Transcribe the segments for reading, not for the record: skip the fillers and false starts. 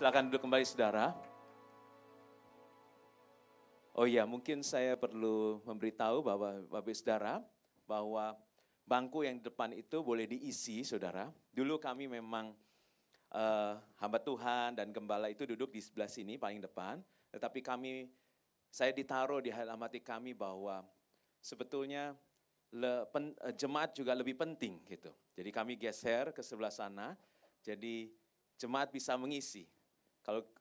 Silakan duduk kembali saudara. Oh iya, mungkin saya perlu memberitahu bahwa Bapak Saudara, bahwa bangku yang di depan itu boleh diisi saudara. Dulu kami memang hamba Tuhan dan gembala itu duduk di sebelah sini paling depan. Tetapi saya ditaruh di dalam hati kami bahwa sebetulnya jemaat juga lebih penting gitu. Jadi kami geser ke sebelah sana, jadi jemaat bisa mengisi.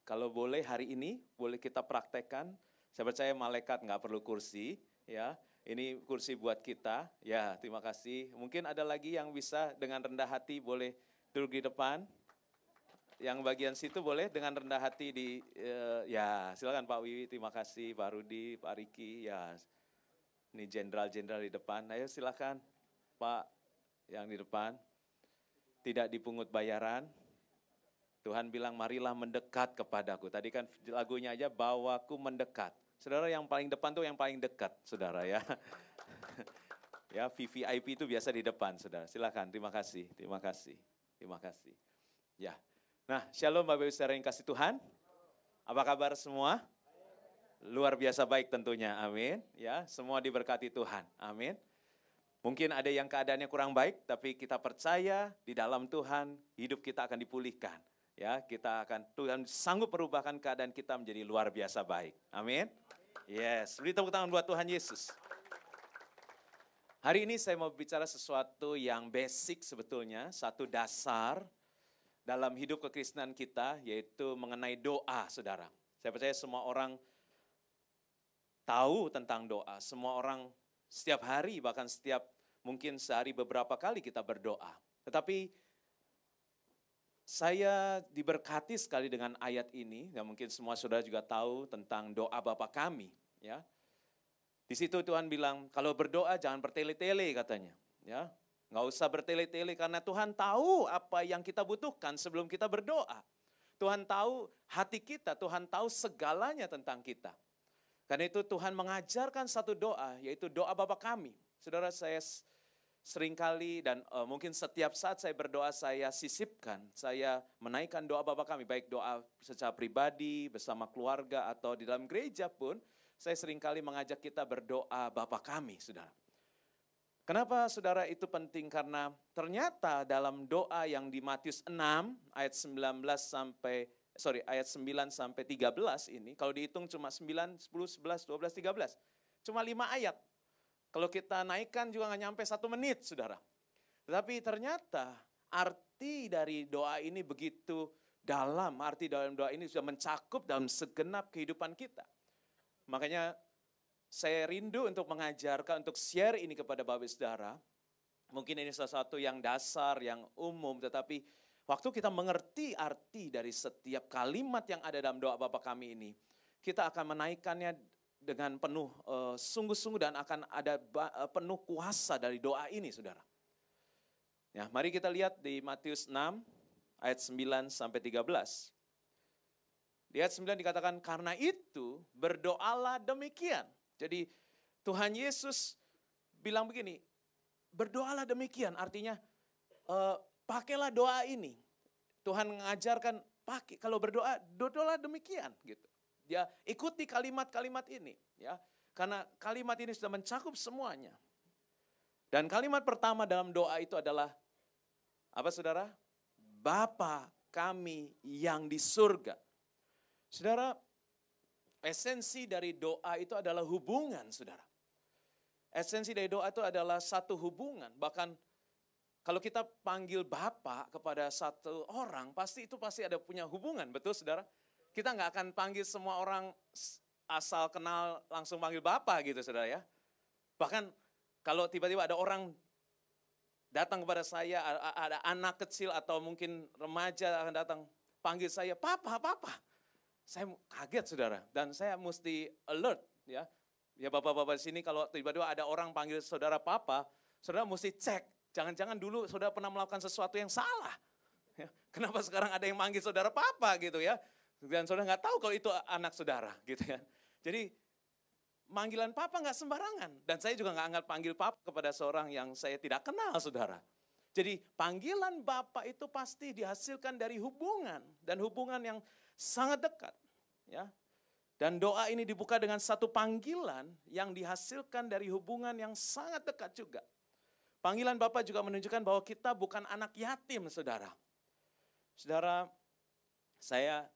Kalau boleh hari ini, boleh kita praktekkan. Saya percaya malaikat nggak perlu kursi, ya. Ini kursi buat kita, ya. Terima kasih. Mungkin ada lagi yang bisa dengan rendah hati boleh duduk di depan. Yang bagian situ boleh dengan rendah hati ya. Silakan Pak Wiwi, terima kasih. Pak Rudi, Pak Riki, ya. Ini jenderal-jenderal di depan. Ayo silakan, Pak, yang di depan. Tidak dipungut bayaran. Tuhan bilang, marilah mendekat kepadaku. Tadi kan lagunya aja, bawaku mendekat. Saudara, yang paling depan tuh yang paling dekat, saudara ya. Ya, VVIP itu biasa di depan, saudara. Silakan, terima kasih, terima kasih, terima kasih. Ya, nah, shalom Bapak Ibu saudara yang kasih Tuhan. Apa kabar semua? Luar biasa baik tentunya, amin. Ya, semua diberkati Tuhan, amin. Mungkin ada yang keadaannya kurang baik, tapi kita percaya di dalam Tuhan hidup kita akan dipulihkan. Ya, Tuhan sanggup merubahkan keadaan kita menjadi luar biasa baik. Amin. Yes, beri tepuk tangan buat Tuhan Yesus. Hari ini saya mau bicara sesuatu yang basic sebetulnya, satu dasar dalam hidup kekristenan kita, yaitu mengenai doa, saudara. Saya percaya semua orang tahu tentang doa, semua orang setiap hari, bahkan mungkin sehari beberapa kali kita berdoa. Tetapi saya diberkati sekali dengan ayat ini, dan mungkin semua saudara juga tahu tentang doa Bapa kami. Ya. Di situ Tuhan bilang, kalau berdoa jangan bertele-tele katanya. Ya. Nggak usah bertele-tele karena Tuhan tahu apa yang kita butuhkan sebelum kita berdoa. Tuhan tahu hati kita, Tuhan tahu segalanya tentang kita. Karena itu Tuhan mengajarkan satu doa, yaitu doa Bapa kami. Saudara, saya seringkali dan mungkin setiap saat saya berdoa saya sisipkan, saya menaikkan doa Bapa kami, baik doa secara pribadi, bersama keluarga atau di dalam gereja pun, saya seringkali mengajak kita berdoa Bapa kami, saudara. Kenapa saudara itu penting? Karena ternyata dalam doa yang di Matius 6 ayat 9 sampai 13 ini, kalau dihitung cuma 9, 10, 11, 12, 13, cuma 5 ayat. Kalau kita naikkan juga nggak nyampe 1 menit, saudara. Tetapi ternyata arti dari doa ini begitu dalam. Arti dalam doa ini sudah mencakup dalam segenap kehidupan kita. Makanya saya rindu untuk mengajarkan, untuk share ini kepada Bapak Saudara. Mungkin ini sesuatu yang dasar, yang umum. Tetapi waktu kita mengerti arti dari setiap kalimat yang ada dalam doa Bapa kami ini, kita akan menaikkannya dengan penuh sungguh-sungguh dan akan ada penuh kuasa dari doa ini, saudara. Ya, mari kita lihat di Matius 6 ayat 9 sampai 13. Di ayat 9 dikatakan, karena itu berdoalah demikian. Jadi Tuhan Yesus bilang begini, berdoalah demikian, artinya pakailah doa ini. Tuhan mengajarkan, kalau berdoa, doalah demikian gitu. Ya, ikuti kalimat-kalimat ini, ya. Karena kalimat ini sudah mencakup semuanya. Dan kalimat pertama dalam doa itu adalah apa, saudara? Bapa kami yang di surga. Saudara, esensi dari doa itu adalah hubungan, saudara. Esensi dari doa itu adalah satu hubungan. Bahkan kalau kita panggil Bapa kepada satu orang, pasti ada punya hubungan, betul saudara? Kita nggak akan panggil semua orang asal kenal langsung panggil Bapa gitu, saudara ya. Bahkan kalau tiba-tiba ada orang datang kepada saya, ada anak kecil atau mungkin remaja akan datang panggil saya, Papa, Papa. Saya kaget, saudara, dan saya mesti alert ya. Ya Bapak-bapak di sini kalau tiba-tiba ada orang panggil saudara Papa, saudara mesti cek. Jangan-jangan dulu saudara pernah melakukan sesuatu yang salah. Ya, kenapa sekarang ada yang manggil saudara Papa gitu ya. Dan saudara nggak tahu kalau itu anak saudara gitu kan. Jadi manggilan Papa nggak sembarangan. Dan saya juga nggak panggil Papa kepada seorang yang saya tidak kenal, saudara. Jadi panggilan Bapa itu pasti dihasilkan dari hubungan dan hubungan yang sangat dekat, ya. Dan doa ini dibuka dengan satu panggilan yang dihasilkan dari hubungan yang sangat dekat juga. Panggilan Bapa juga menunjukkan bahwa kita bukan anak yatim, saudara. Saudara, saya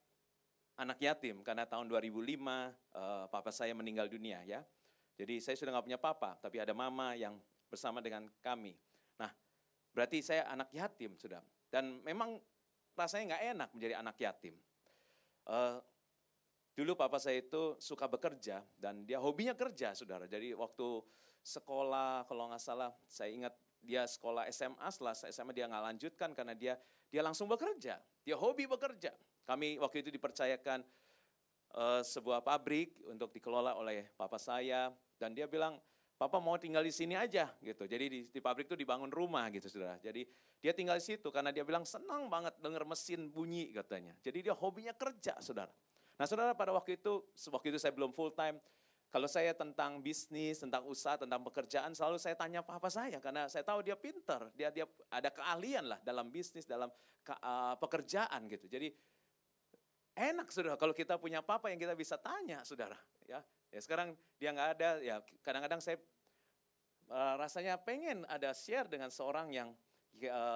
anak yatim karena tahun 2005 papa saya meninggal dunia, ya. Jadi saya sudah nggak punya papa, tapi ada mama yang bersama dengan kami. Nah, berarti saya anak yatim, sudah. Dan memang rasanya nggak enak menjadi anak yatim. Dulu papa saya itu suka bekerja dan dia hobinya kerja, saudara. Jadi waktu sekolah, kalau nggak salah, saya ingat dia sekolah SMA, setelah SMA dia nggak lanjutkan karena dia langsung bekerja. Dia hobi bekerja. Kami waktu itu dipercayakan sebuah pabrik untuk dikelola oleh papa saya dan dia bilang, Papa mau tinggal di sini aja gitu. Jadi di pabrik itu dibangun rumah gitu, saudara. Jadi dia tinggal di situ karena dia bilang senang banget dengar mesin bunyi katanya. Jadi dia hobinya kerja, saudara. Nah, saudara, pada waktu itu saya belum full time. Kalau saya tentang bisnis, tentang usaha, tentang pekerjaan, selalu saya tanya papa saya karena saya tahu dia pintar, dia ada keahlian lah dalam bisnis, dalam pekerjaan gitu. Jadi enak, saudara, kalau kita punya papa yang kita bisa tanya, saudara. Ya sekarang dia nggak ada, ya kadang-kadang saya rasanya pengen ada share dengan seorang yang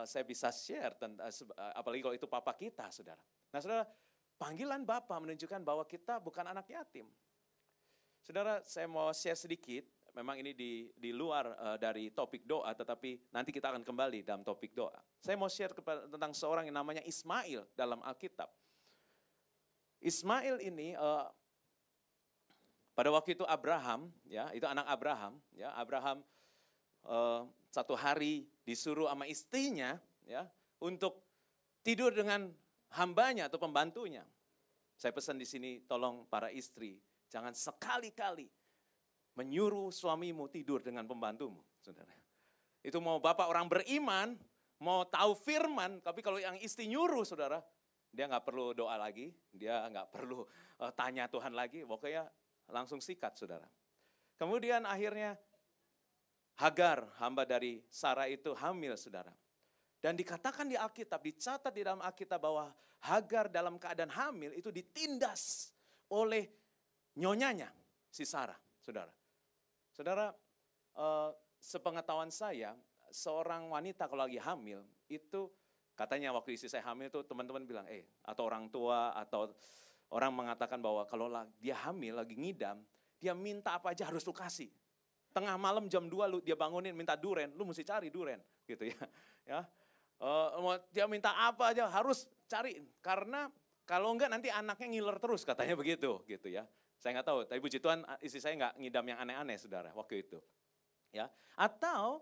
saya bisa share, apalagi kalau itu papa kita, saudara. Nah, saudara, panggilan Bapa menunjukkan bahwa kita bukan anak yatim. Saudara, saya mau share sedikit, memang ini di luar dari topik doa, tetapi nanti kita akan kembali dalam topik doa. Saya mau share tentang seorang yang namanya Ismail dalam Alkitab. Ismail ini pada waktu itu Abraham, ya itu anak Abraham, ya Abraham satu hari disuruh sama istrinya, ya untuk tidur dengan hambanya atau pembantunya. Saya pesan di sini, tolong para istri, jangan sekali-kali menyuruh suamimu tidur dengan pembantumu, saudara. Itu mau bapak orang beriman, mau tahu firman, tapi kalau yang istri nyuruh, saudara, dia nggak perlu doa lagi, dia nggak perlu tanya Tuhan lagi, pokoknya langsung sikat, saudara. Kemudian akhirnya Hagar, hamba dari Sarah itu hamil, saudara. Dan dikatakan di Alkitab, dicatat di dalam Alkitab bahwa Hagar dalam keadaan hamil itu ditindas oleh nyonyanya, si Sarah, saudara. Saudara, sepengetahuan saya, seorang wanita kalau lagi hamil, itu katanya waktu istri saya hamil itu teman-teman bilang, atau orang tua, atau orang mengatakan bahwa kalau dia hamil, lagi ngidam, dia minta apa aja harus lu kasih. Tengah malam jam 2 dia bangunin minta duren, lu mesti cari duren, gitu ya. Dia minta apa aja harus cari, karena kalau enggak nanti anaknya ngiler terus, katanya begitu, gitu ya. Saya nggak tahu, tapi puji Tuhan istri saya nggak ngidam yang aneh-aneh, saudara, waktu itu. Ya, atau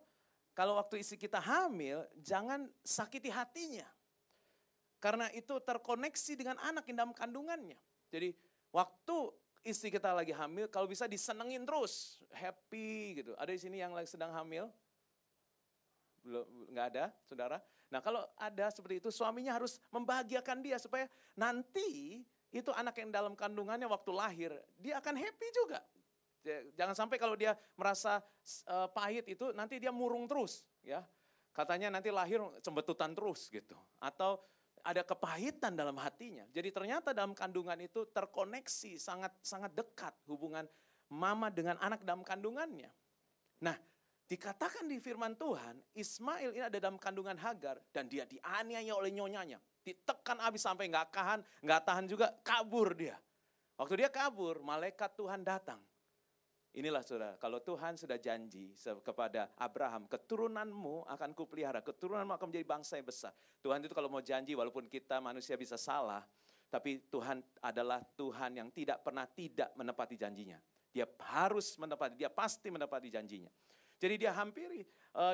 kalau waktu istri kita hamil, jangan sakiti hatinya. Karena itu terkoneksi dengan anak yang dalam kandungannya. Jadi waktu istri kita lagi hamil, kalau bisa disenengin terus, happy gitu. Ada di sini yang lagi sedang hamil? Belum, nggak ada, saudara. Nah, kalau ada seperti itu, suaminya harus membahagiakan dia supaya nanti itu anak yang dalam kandungannya waktu lahir, dia akan happy juga. Jangan sampai kalau dia merasa pahit itu nanti dia murung terus, ya. Katanya nanti lahir cembetutan terus gitu. Atau ada kepahitan dalam hatinya. Jadi ternyata dalam kandungan itu terkoneksi sangat dekat hubungan mama dengan anak dalam kandungannya. Nah, dikatakan di firman Tuhan, Ismail ini ada dalam kandungan Hagar dan dia dianiaya oleh nyonyanya. Ditekan habis sampai nggak tahan juga, kabur dia. Waktu dia kabur, malaikat Tuhan datang. Inilah saudara, kalau Tuhan sudah janji kepada Abraham, keturunanmu akan kupelihara, keturunanmu akan menjadi bangsa yang besar. Tuhan itu kalau mau janji, walaupun kita manusia bisa salah, tapi Tuhan adalah Tuhan yang tidak pernah tidak menepati janjinya. Dia harus menepati, dia pasti menepati janjinya. Jadi dia hampiri,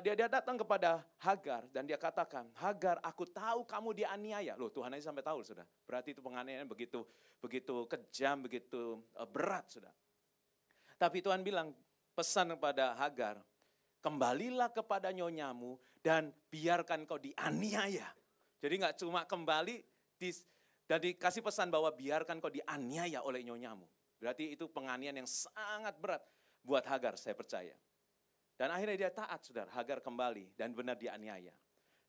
dia datang kepada Hagar dan dia katakan, Hagar, aku tahu kamu dianiaya. Loh, Tuhan aja sampai tahu, saudara. Berarti itu penganiayaan begitu kejam, begitu berat, saudara. Tapi Tuhan bilang, pesan kepada Hagar, kembalilah kepada nyonyamu dan biarkan kau dianiaya. Jadi nggak cuma kembali dan dikasih pesan bahwa biarkan kau dianiaya oleh nyonyamu. Berarti itu penganiayaan yang sangat berat buat Hagar, saya percaya. Dan akhirnya dia taat, saudara. Hagar kembali dan benar dianiaya.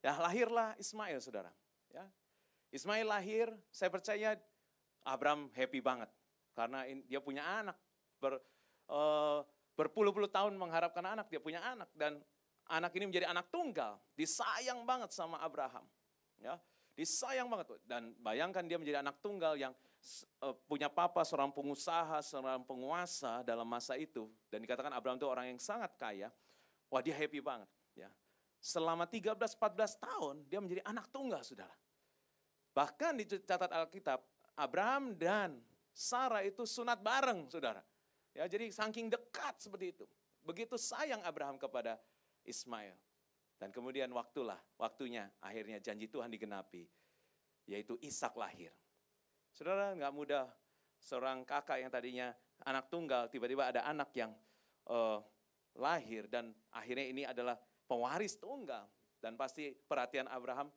Ya, lahirlah Ismail, saudara. Ya. Ismail lahir, saya percaya Abraham happy banget. Karena dia punya anak. Berpuluh-puluh tahun mengharapkan anak, dia punya anak. Dan anak ini menjadi anak tunggal. Disayang banget sama Abraham. Ya, disayang banget. Dan bayangkan dia menjadi anak tunggal yang punya papa seorang pengusaha, seorang penguasa dalam masa itu. Dan dikatakan Abraham itu orang yang sangat kaya. Wah, dia happy banget. Ya. Selama 13-14 tahun dia menjadi anak tunggal, saudara. Bahkan dicatat Alkitab, Abraham dan Sarah itu sunat bareng, saudara. Ya, jadi saking dekat seperti itu. Begitu sayang Abraham kepada Ismail. Dan kemudian waktunya akhirnya janji Tuhan digenapi. Yaitu Ishak lahir. Saudara, nggak mudah seorang kakak yang tadinya anak tunggal, tiba-tiba ada anak yang lahir dan akhirnya ini adalah pewaris tunggal. Dan pasti perhatian Abraham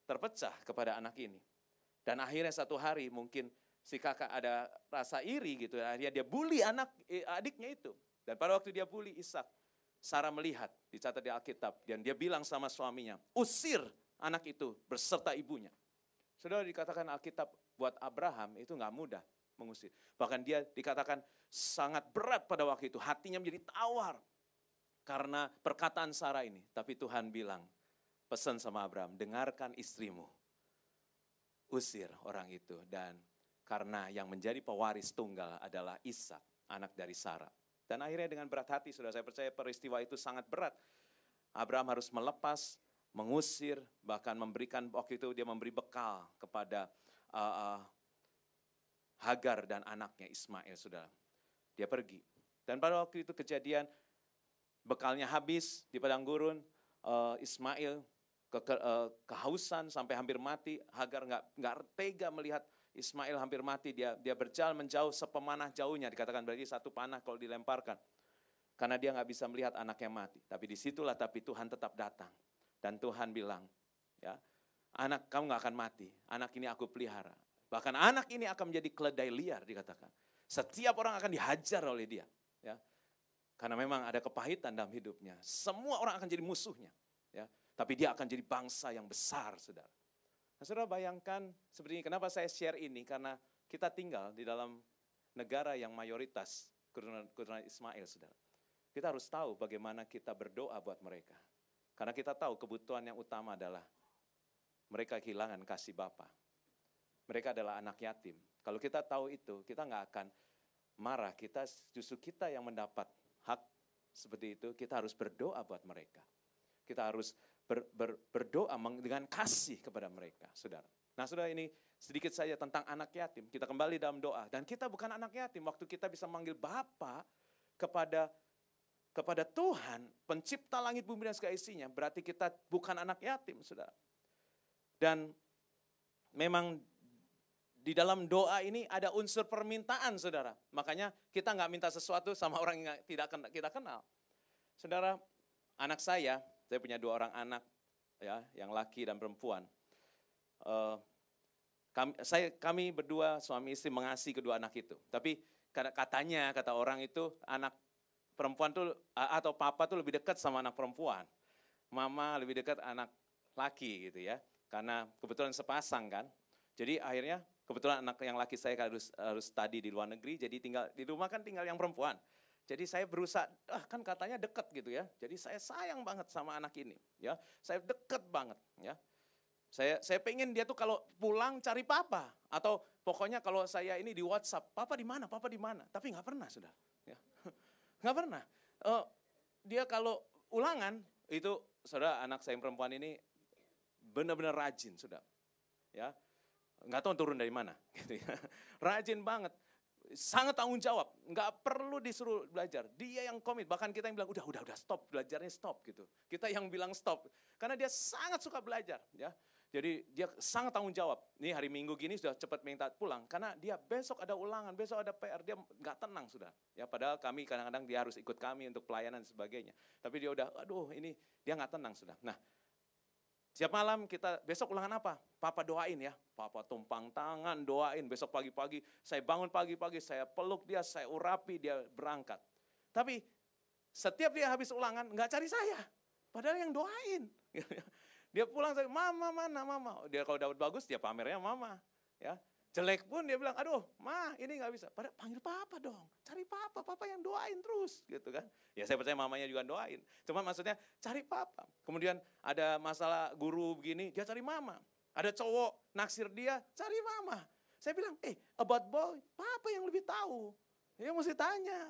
terpecah kepada anak ini. Dan akhirnya satu hari mungkin si kakak ada rasa iri gitu, akhirnya dia bully adiknya itu. Dan pada waktu dia bully Ishak, Sarah melihat, dicatat di Alkitab, dan dia bilang sama suaminya, usir anak itu berserta ibunya. Saudara, dikatakan Alkitab buat Abraham itu nggak mudah mengusir. Bahkan dia dikatakan sangat berat pada waktu itu, hatinya menjadi tawar karena perkataan Sarah ini. Tapi Tuhan bilang, pesan sama Abraham, dengarkan istrimu, usir orang itu. Dan karena yang menjadi pewaris tunggal adalah Ishak, anak dari Sarah. Dan akhirnya dengan berat hati, saudara, saya percaya peristiwa itu sangat berat. Abraham harus melepas, mengusir, bahkan memberikan, waktu itu dia memberi bekal kepada Hagar dan anaknya Ismail, saudara. Dia pergi. Dan pada waktu itu kejadian, bekalnya habis di padang gurun, Ismail kehausan sampai hampir mati. Hagar nggak tega melihat Ismail hampir mati, dia berjalan menjauh sepemanah jauhnya, dikatakan berarti satu panah kalau dilemparkan. Karena dia nggak bisa melihat anaknya mati. Tapi disitulah Tuhan tetap datang. Dan Tuhan bilang, ya, anak kamu nggak akan mati, anak ini aku pelihara. Bahkan anak ini akan menjadi keledai liar, dikatakan. Setiap orang akan dihajar oleh dia. Ya. Karena memang ada kepahitan dalam hidupnya. Semua orang akan jadi musuhnya. Ya. Tapi dia akan jadi bangsa yang besar, saudara. Nah, saudara bayangkan seperti ini, kenapa saya share ini, karena kita tinggal di dalam negara yang mayoritas keturunan Ismail, saudara. Kita harus tahu bagaimana kita berdoa buat mereka. Karena kita tahu kebutuhan yang utama adalah mereka kehilangan kasih Bapa. Mereka adalah anak yatim. Kalau kita tahu itu, kita nggak akan marah. Justru kita yang mendapat hak seperti itu, kita harus berdoa buat mereka. Kita harus berdoa dengan kasih kepada mereka, saudara. Nah, saudara, ini sedikit saja tentang anak yatim. Kita kembali dalam doa. Dan kita bukan anak yatim. Waktu kita bisa manggil Bapa kepada Tuhan, pencipta langit bumi dan segala isinya, berarti kita bukan anak yatim, saudara. Dan memang di dalam doa ini ada unsur permintaan, saudara. Makanya kita nggak minta sesuatu sama orang yang tidak kita kenal. Saudara, anak saya punya 2 orang anak, ya, yang laki dan perempuan. Kami berdua suami istri mengasihi kedua anak itu. Tapi kata orang itu anak perempuan tuh atau papa tuh lebih dekat sama anak perempuan. Mama lebih dekat anak laki gitu ya. Karena kebetulan sepasang kan. Jadi akhirnya kebetulan anak yang laki saya harus study di luar negeri, jadi tinggal di rumah kan tinggal yang perempuan. Jadi saya berusaha, kan katanya dekat gitu ya. Jadi saya sayang banget sama anak ini, ya. Saya dekat banget, ya. Saya pengen dia tuh kalau pulang cari papa, atau pokoknya kalau saya ini di WhatsApp, papa di mana, papa di mana. Tapi nggak pernah, sudah, ya. Nggak pernah. Dia kalau ulangan itu, saudara, anak saya yang perempuan ini benar-benar rajin, sudah, ya. Nggak tahu turun dari mana, gitu ya. Rajin banget. Sangat tanggung jawab, nggak perlu disuruh belajar. Dia yang komit, bahkan kita yang bilang udah stop, belajarnya stop gitu. Kita yang bilang stop, karena dia sangat suka belajar, ya. Jadi dia sangat tanggung jawab. Nih hari Minggu gini sudah cepat minta pulang, karena dia besok ada ulangan, besok ada PR, dia nggak tenang sudah. Ya padahal kami kadang-kadang dia harus ikut kami untuk pelayanan dan sebagainya. Tapi dia udah, ini dia nggak tenang sudah. Nah, setiap malam kita, besok ulangan apa? Papa doain ya. Papa tumpang tangan, doain. Besok pagi-pagi, saya bangun pagi-pagi, saya peluk dia, saya urapi, dia berangkat. Tapi setiap dia habis ulangan, nggak cari saya. Padahal yang doain. Dia pulang, mama mana mama. Dia kalau dapat bagus, dia pamernya mama. Ya, jelek pun dia bilang, aduh ma ini nggak bisa. Padahal panggil papa dong, cari papa yang doain terus gitu kan. Ya saya percaya mamanya juga doain. Cuma maksudnya cari papa. Kemudian ada masalah guru begini, dia cari mama. Ada cowok naksir dia, cari mama. Saya bilang, about boy, papa yang lebih tahu. Dia mesti tanya,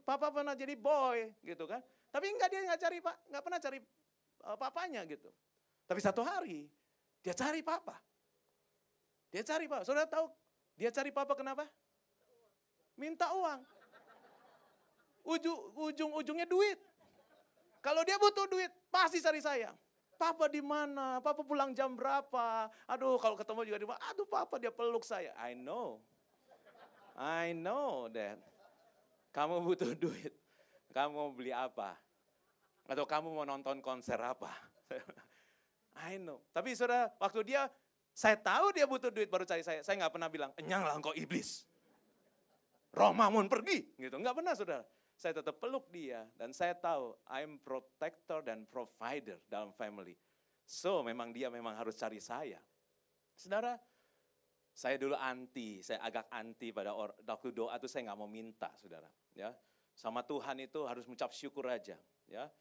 papa pernah jadi boy gitu kan. Tapi dia nggak pernah cari papanya gitu. Tapi satu hari, dia cari papa. Dia cari papa. Saudara tahu, dia cari papa kenapa? Minta uang. Ujung-ujungnya duit. Kalau dia butuh duit, pasti cari saya. Papa di mana? Papa pulang jam berapa? Aduh, kalau ketemu juga di mana? Aduh, papa dia peluk saya. I know that. Kamu butuh duit. Kamu mau beli apa? Atau kamu mau nonton konser apa? I know. Tapi saudara, waktu saya tahu dia butuh duit baru cari saya. Saya nggak pernah bilang, enyanglah engkau iblis. Romamun pergi. Gitu. Nggak pernah saudara. Saya tetap peluk dia. Dan saya tahu, I'm protector dan provider dalam family. So, dia memang harus cari saya. Saudara, saya dulu saya agak anti pada waktu doa itu saya nggak mau minta, saudara. Ya, sama Tuhan itu harus mengucap syukur aja. Ya,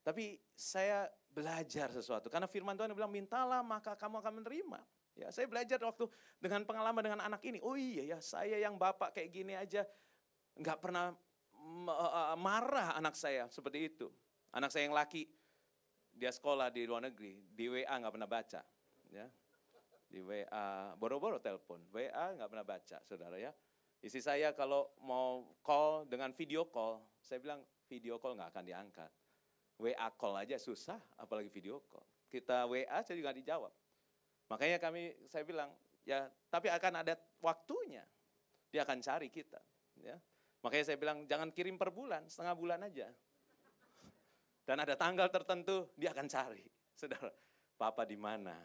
tapi saya belajar sesuatu. Karena firman Tuhan bilang, mintalah maka kamu akan menerima. Ya, saya belajar waktu dengan pengalaman dengan anak ini. Oh iya ya, saya yang bapak kayak gini aja nggak pernah marah anak saya seperti itu. Anak saya yang laki, dia sekolah di luar negeri, di WA nggak pernah baca. Ya, di WA, boro-boro telepon, WA nggak pernah baca, saudara ya. Istri saya kalau mau call dengan video call, saya bilang video call nggak akan diangkat. WA call aja susah, apalagi video call. Kita WA saya juga dijawab. Makanya saya bilang, ya tapi akan ada waktunya. Dia akan cari kita. Ya. Makanya saya bilang, jangan kirim per bulan, setengah bulan aja. Dan ada tanggal tertentu, dia akan cari. Saudara, papa di mana?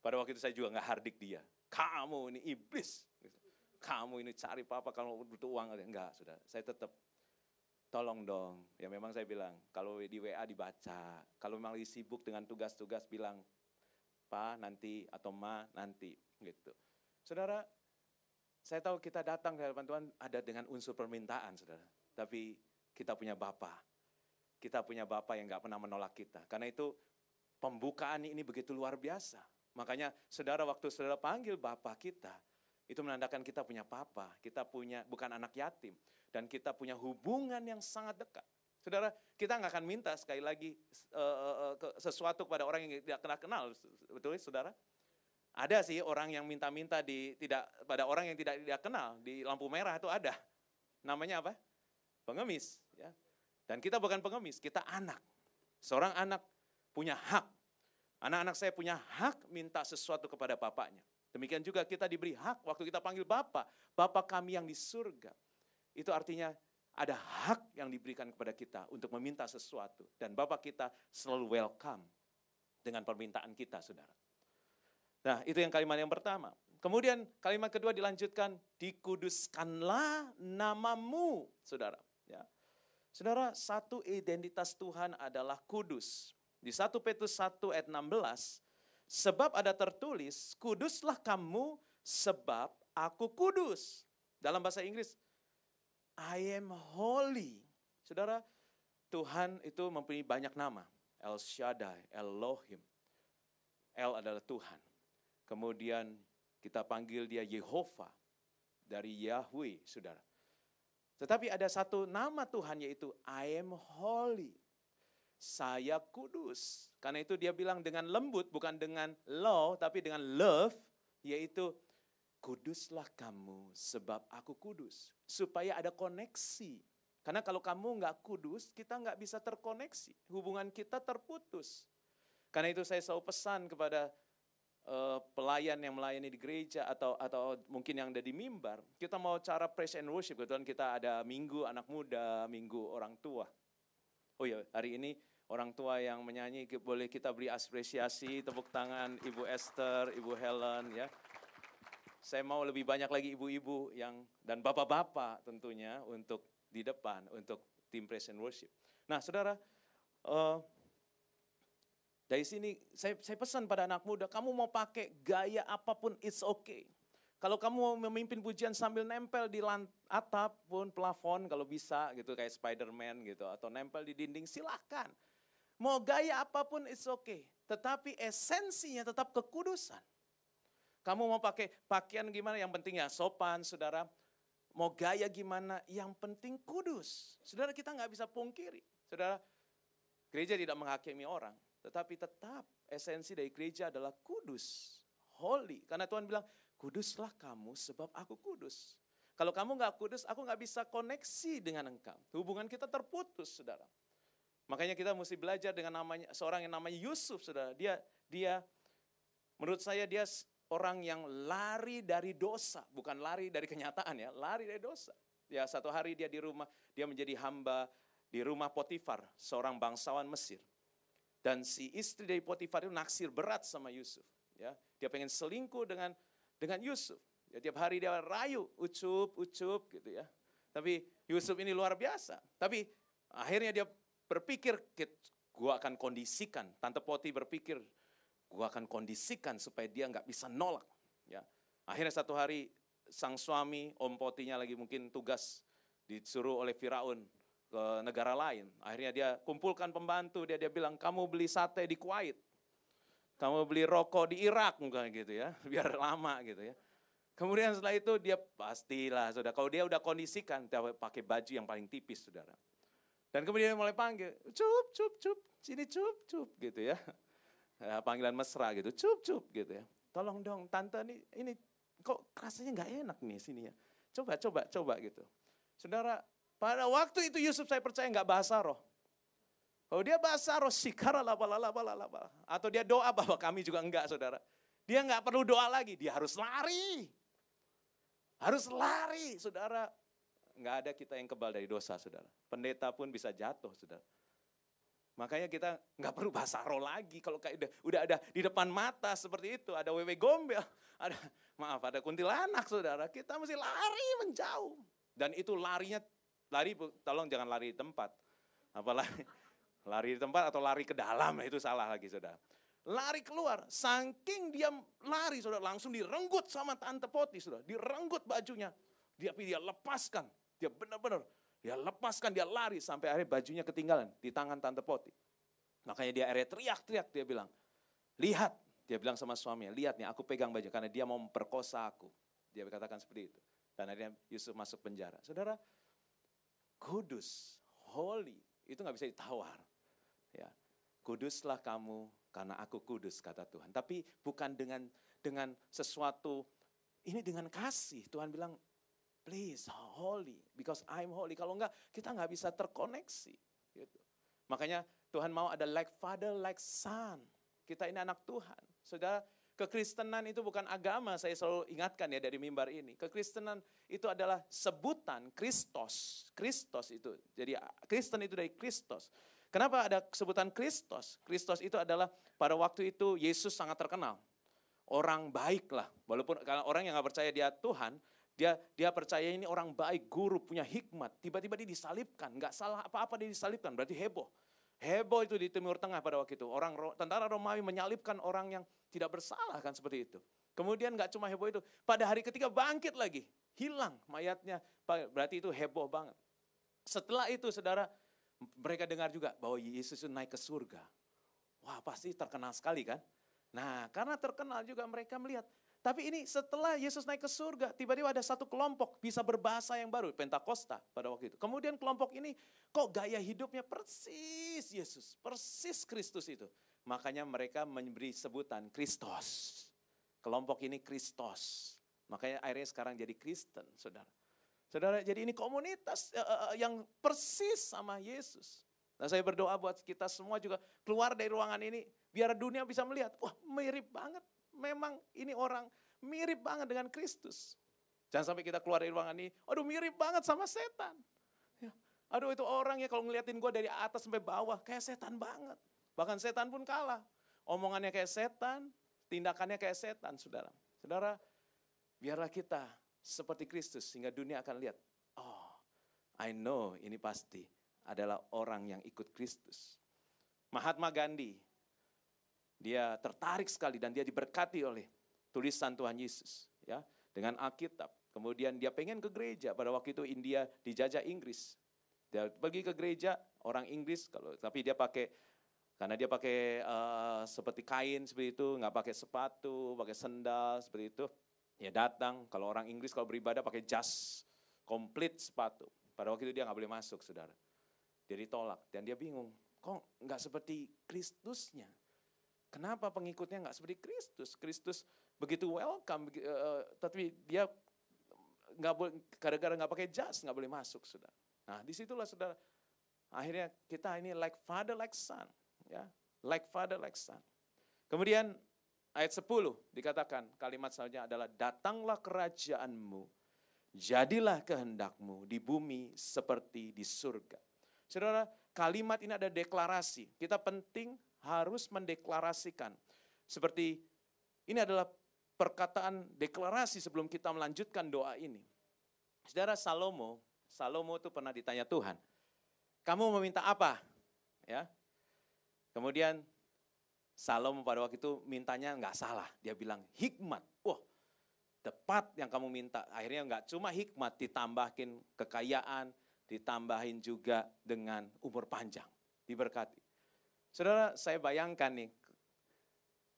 Pada waktu itu saya juga nggak hardik dia. Kamu ini iblis. Kamu ini cari papa kalau butuh uang. Enggak, saudara. Saya tetap, tolong dong. Ya memang saya bilang, kalau di WA dibaca. Kalau memang lagi sibuk dengan tugas-tugas, bilang, Pa nanti atau Ma nanti. Gitu. Saudara, saya tahu kita datang ke hadapan Tuhan ada dengan unsur permintaan, saudara. Tapi kita punya Bapa. Kita punya Bapa yang gak pernah menolak kita. Karena itu pembukaan ini begitu luar biasa. Makanya saudara waktu saudara panggil Bapa kita, itu menandakan kita punya Papa. Kita bukan anak yatim. Dan kita punya hubungan yang sangat dekat. Saudara, kita gak akan minta sekali lagi sesuatu kepada orang yang tidak kenal. Betul saudara? Ada sih orang yang minta-minta pada orang yang tidak kenal, di lampu merah itu ada. Namanya apa? Pengemis. Ya. Dan kita bukan pengemis, kita anak. Seorang anak punya hak. Anak-anak saya punya hak minta sesuatu kepada bapaknya. Demikian juga kita diberi hak waktu kita panggil Bapa. Bapa kami yang di surga. Itu artinya ada hak yang diberikan kepada kita untuk meminta sesuatu. Dan Bapa kita selalu welcome dengan permintaan kita, saudara. Nah, itu yang kalimat yang pertama. Kemudian kalimat kedua dilanjutkan, dikuduskanlah namamu, saudara. Ya. Saudara, satu identitas Tuhan adalah kudus. Di 1 Petrus 1 ayat 16, sebab ada tertulis, kuduslah kamu sebab aku kudus. Dalam bahasa Inggris, I am holy. Saudara, Tuhan itu mempunyai banyak nama. El Shaddai, Elohim. El adalah Tuhan. Kemudian kita panggil dia Yehova, dari Yahweh, saudara. Tetapi ada satu nama Tuhan yaitu I am holy. Saya kudus. Karena itu dia bilang dengan lembut, bukan dengan law, tapi dengan love, yaitu kuduslah kamu sebab aku kudus. Supaya ada koneksi. Karena kalau kamu nggak kudus, kita nggak bisa terkoneksi. Hubungan kita terputus. Karena itu saya selalu pesan kepada pelayan yang melayani di gereja atau mungkin yang ada di mimbar, kita mau cara praise and worship, kebetulan kita ada minggu anak muda, minggu orang tua. Oh ya, hari ini orang tua yang menyanyi boleh kita beri apresiasi, tepuk tangan Ibu Esther, Ibu Helen ya. Saya mau lebih banyak lagi ibu-ibu dan bapak-bapak tentunya untuk di depan untuk tim praise and worship. Nah, saudara, Dari sini saya pesan pada anak muda, kamu mau pakai gaya apapun it's okay. Kalau kamu mau memimpin pujian sambil nempel di atap pun plafon kalau bisa gitu kayak Spider-Man gitu atau nempel di dinding silahkan. Mau gaya apapun it's okay. Tetapi esensinya tetap kekudusan. Kamu mau pakai pakaian gimana yang penting ya sopan saudara. Mau gaya gimana yang penting kudus. Saudara kita nggak bisa pungkiri. Saudara gereja tidak menghakimi orang. Tetapi tetap esensi dari gereja adalah kudus. Holy. Karena Tuhan bilang kuduslah kamu sebab aku kudus. Kalau kamu nggak kudus aku nggak bisa koneksi dengan engkau. Hubungan kita terputus saudara. Makanya kita mesti belajar dengan seorang yang namanya Yusuf saudara. Dia menurut saya dia orang yang lari dari dosa, bukan lari dari kenyataan ya, lari dari dosa. Ya satu hari dia di rumah, dia menjadi hamba di rumah Potifar, seorang bangsawan Mesir. Dan si istri dari Potifar itu naksir berat sama Yusuf. Ya, dia pengen selingkuh dengan Yusuf. Ya, tiap hari dia rayu, ucup gitu ya. Tapi Yusuf ini luar biasa. Tapi akhirnya dia berpikir, gua akan kondisikan. Tante Poti berpikir, gua akan kondisikan supaya dia nggak bisa nolak. Ya, akhirnya satu hari sang suami, Om Potinya lagi mungkin tugas disuruh oleh Firaun ke negara lain. Akhirnya dia kumpulkan pembantu, dia bilang kamu beli sate di Kuwait. Kamu beli rokok di Irak mungkin gitu ya, biar lama gitu ya. Kemudian setelah itu dia pastilah saudara, kalau dia udah kondisikan, dia pakai baju yang paling tipis saudara. Dan kemudian dia mulai panggil, cup, sini cup gitu ya. Panggilan mesra gitu, cup gitu ya. Tolong dong tante ini kok rasanya nggak enak nih sini ya. Coba gitu. Saudara, pada waktu itu Yusuf saya percaya nggak bahasa roh. Kalau dia bahasa roh, sikara laba. Atau dia doa bahwa kami juga enggak saudara. Dia nggak perlu doa lagi, dia harus lari. Harus lari saudara. Nggak ada kita yang kebal dari dosa saudara. Pendeta pun bisa jatuh saudara. Makanya kita nggak perlu bahasa roh lagi. Kalau kayak udah ada di depan mata seperti itu, ada wewe gombel, ada kuntilanak saudara. Kita mesti lari menjauh. Dan itu lari, tolong jangan lari di tempat. Apalagi lari di tempat atau lari ke dalam, itu salah lagi saudara. Lari keluar, saking dia lari saudara, langsung direnggut sama Tante Poti saudara. Direnggut bajunya, dia lepaskan, dia benar-benar. Dia lepaskan, dia lari sampai akhirnya bajunya ketinggalan di tangan Tante Poti. Makanya dia akhirnya teriak-teriak, dia bilang, lihat, dia bilang sama suaminya, lihat nih aku pegang baju karena dia mau memperkosa aku. Dia berkatakan seperti itu. Dan akhirnya Yusuf masuk penjara. Saudara, kudus, holy, itu gak bisa ditawar. Ya, kuduslah kamu karena aku kudus kata Tuhan. Tapi bukan dengan sesuatu, ini dengan kasih. Tuhan bilang, please, holy, because I'm holy. Kalau enggak, kita nggak bisa terkoneksi. Gitu. Makanya Tuhan mau ada like father, like son. Kita ini anak Tuhan. Saudara, kekristenan itu bukan agama, saya selalu ingatkan ya dari mimbar ini. Kekristenan itu adalah sebutan Kristos. Kristos itu, jadi Kristen itu dari Kristos. Kenapa ada sebutan Kristos? Kristos itu adalah pada waktu itu Yesus sangat terkenal. Orang baik lah, walaupun kalau orang yang nggak percaya dia Tuhan, dia percaya ini orang baik, guru, punya hikmat. Tiba-tiba dia disalibkan, nggak salah apa-apa dia disalibkan, berarti heboh. Heboh itu di Timur Tengah pada waktu itu. Tentara Romawi menyalibkan orang yang tidak bersalah kan seperti itu. Kemudian nggak cuma heboh itu, pada hari ketiga bangkit lagi, hilang mayatnya, berarti itu heboh banget. Setelah itu saudara, mereka dengar juga bahwa Yesus itu naik ke surga. Wah pasti terkenal sekali kan. Nah karena terkenal juga mereka melihat. Tapi ini setelah Yesus naik ke surga, tiba-tiba ada satu kelompok bisa berbahasa yang baru, Pentakosta pada waktu itu. Kemudian kelompok ini kok gaya hidupnya persis Yesus, persis Kristus itu. Makanya mereka memberi sebutan Kristos. Kelompok ini Kristos. Makanya akhirnya sekarang jadi Kristen, saudara. Saudara, jadi ini komunitas yang persis sama Yesus. Nah saya berdoa buat kita semua juga keluar dari ruangan ini, biar dunia bisa melihat, wah mirip banget. Memang ini orang mirip banget dengan Kristus. Jangan sampai kita keluar dari ruangan ini, aduh mirip banget sama setan. Ya, aduh itu orang ya kalau ngeliatin gue dari atas sampai bawah, kayak setan banget. Bahkan setan pun kalah. Omongannya kayak setan, tindakannya kayak setan, saudara. Saudara, biarlah kita seperti Kristus, sehingga dunia akan lihat, oh I know ini pasti adalah orang yang ikut Kristus. Mahatma Gandhi, dia tertarik sekali dan dia diberkati oleh tulisan Tuhan Yesus, ya, dengan Alkitab. Kemudian dia pengen ke gereja. Pada waktu itu India dijajah Inggris. Dia pergi ke gereja orang Inggris, tapi dia pakai, karena dia pakai seperti kain seperti itu, nggak pakai sepatu, pakai sendal seperti itu. Ya datang, kalau orang Inggris kalau beribadah pakai jas, komplit sepatu. Pada waktu itu dia nggak boleh masuk, saudara. Dia ditolak dan dia bingung, kok nggak seperti Kristusnya? Kenapa pengikutnya nggak seperti Kristus? Kristus begitu welcome, tapi dia nggak boleh, gara-gara nggak pakai jas nggak boleh masuk, saudara. Nah disitulah saudara, akhirnya kita ini like father like son, ya, like father like son. Kemudian ayat 10 dikatakan kalimat selanjutnya adalah datanglah kerajaanmu, jadilah kehendakmu di bumi seperti di surga. Saudara, kalimat ini ada deklarasi. Kita penting harus mendeklarasikan. Seperti ini adalah perkataan deklarasi sebelum kita melanjutkan doa ini. Saudara, Salomo itu pernah ditanya Tuhan, kamu meminta apa? Ya. Kemudian Salomo pada waktu itu mintanya nggak salah. Dia bilang hikmat. Wah, tepat yang kamu minta. Akhirnya nggak cuma hikmat, ditambahin kekayaan, ditambahin juga dengan umur panjang. Diberkati. Saudara, saya bayangkan nih,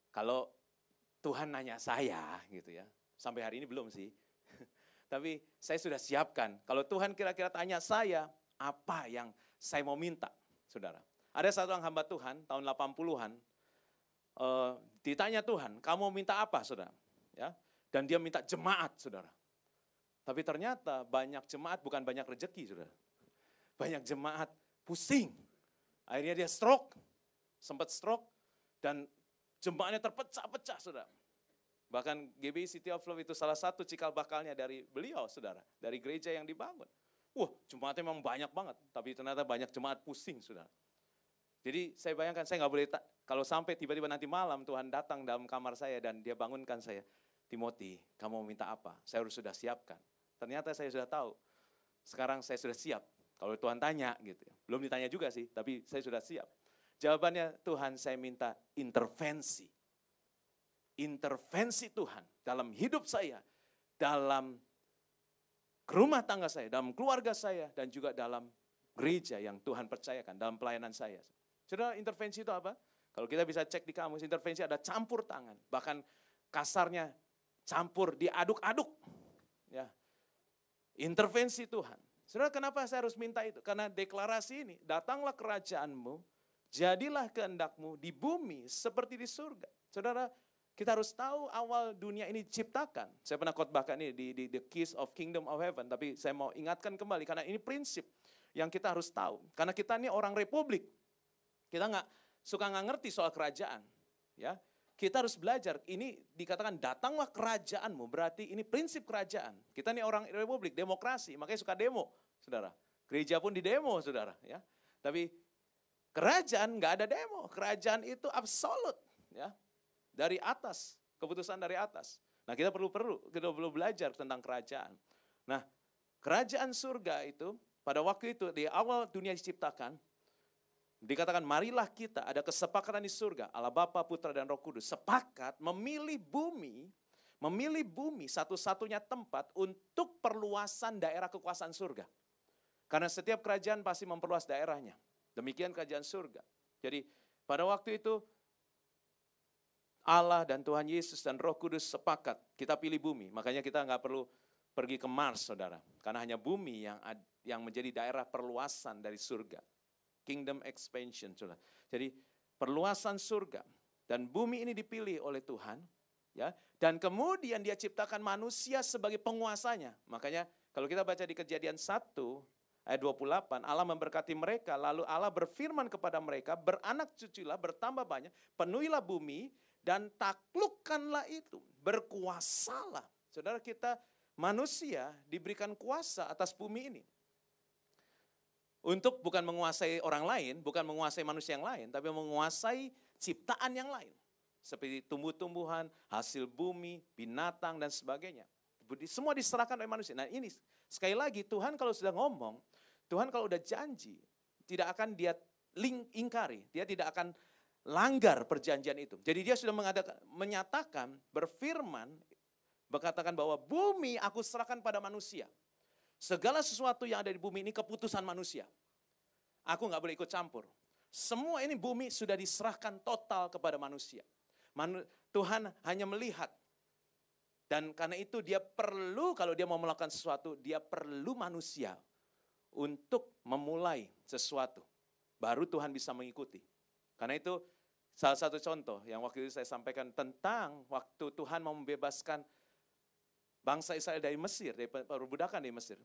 kalau Tuhan nanya saya gitu ya. Sampai hari ini belum sih. Tapi saya sudah siapkan. Kalau Tuhan kira-kira tanya saya, apa yang saya mau minta, saudara. Ada satu orang hamba Tuhan, tahun 80-an, ditanya Tuhan, kamu mau minta apa, saudara? Ya, dan dia minta jemaat, saudara. Tapi ternyata banyak jemaat bukan banyak rezeki, saudara. Banyak jemaat pusing. Akhirnya dia sempat stroke, dan jemaatnya terpecah-pecah, saudara. Bahkan GBI City of Love itu salah satu cikal bakalnya dari beliau, saudara. Dari gereja yang dibangun. Wah, jemaatnya memang banyak banget, tapi ternyata banyak jemaat pusing, saudara. Jadi saya bayangkan, saya nggak boleh, kalau sampai tiba-tiba nanti malam Tuhan datang dalam kamar saya dan dia bangunkan saya, Timothy, kamu mau minta apa? Saya harus sudah siapkan. Ternyata saya sudah tahu. Sekarang saya sudah siap. Kalau Tuhan tanya gitu. Belum ditanya juga sih, tapi saya sudah siap. Jawabannya, Tuhan saya minta intervensi. Intervensi Tuhan dalam hidup saya, dalam rumah tangga saya, dalam keluarga saya, dan juga dalam gereja yang Tuhan percayakan, dalam pelayanan saya. Saudara, intervensi itu apa? Kalau kita bisa cek di kamus, intervensi ada campur tangan. Bahkan kasarnya campur, diaduk-aduk. Ya. Intervensi Tuhan. Saudara, kenapa saya harus minta itu? Karena deklarasi ini, datanglah kerajaanmu, jadilah kehendakmu di bumi seperti di surga. Saudara, kita harus tahu awal dunia ini diciptakan. Saya pernah khotbahkan ini di The Keys of Kingdom of Heaven, tapi saya mau ingatkan kembali karena ini prinsip yang kita harus tahu. Karena kita ini orang republik. Kita suka nggak ngerti soal kerajaan. Ya, kita harus belajar. Ini dikatakan datanglah kerajaanmu, berarti ini prinsip kerajaan. Kita ini orang republik, demokrasi, makanya suka demo, saudara. Gereja pun di demo, saudara. Ya, tapi kerajaan nggak ada demo. Kerajaan itu absolut, ya. Dari atas, keputusan dari atas. Nah, kita perlu belajar tentang kerajaan. Nah, kerajaan surga itu pada waktu itu di awal dunia diciptakan, dikatakan marilah kita ada kesepakatan di surga, Allah Bapa, Putra dan Roh Kudus sepakat memilih bumi satu-satunya tempat untuk perluasan daerah kekuasaan surga. Karena setiap kerajaan pasti memperluas daerahnya. Demikian kerajaan surga. Jadi pada waktu itu Allah dan Tuhan Yesus dan Roh Kudus sepakat, kita pilih bumi. Makanya kita nggak perlu pergi ke Mars, saudara. Karena hanya bumi yang menjadi daerah perluasan dari surga. Kingdom expansion, saudara. Jadi perluasan surga. Dan bumi ini dipilih oleh Tuhan. Ya, dan kemudian dia ciptakan manusia sebagai penguasanya. Makanya kalau kita baca di Kejadian 1, ayat 28, Allah memberkati mereka. Lalu Allah berfirman kepada mereka, beranak cuculah, bertambah banyak, penuhilah bumi, dan taklukkanlah itu, berkuasalah. Saudara, kita manusia diberikan kuasa atas bumi ini. Untuk bukan menguasai orang lain, bukan menguasai manusia yang lain, tapi menguasai ciptaan yang lain. Seperti tumbuh-tumbuhan, hasil bumi, binatang, dan sebagainya. Semua diserahkan oleh manusia. Nah ini, sekali lagi Tuhan kalau sudah ngomong, Tuhan kalau udah janji, tidak akan dia ingkari, dia tidak akan langgar perjanjian itu. Jadi dia sudah menyatakan, berfirman, berkatakan bahwa bumi aku serahkan pada manusia. Segala sesuatu yang ada di bumi ini keputusan manusia. Aku nggak boleh ikut campur. Semua ini bumi sudah diserahkan total kepada manusia. Tuhan hanya melihat. Dan karena itu dia perlu, kalau dia mau melakukan sesuatu, dia perlu manusia untuk memulai sesuatu. Baru Tuhan bisa mengikuti. Karena itu salah satu contoh yang waktu itu saya sampaikan tentang waktu Tuhan mau membebaskan bangsa Israel dari Mesir, dari perbudakan di Mesir.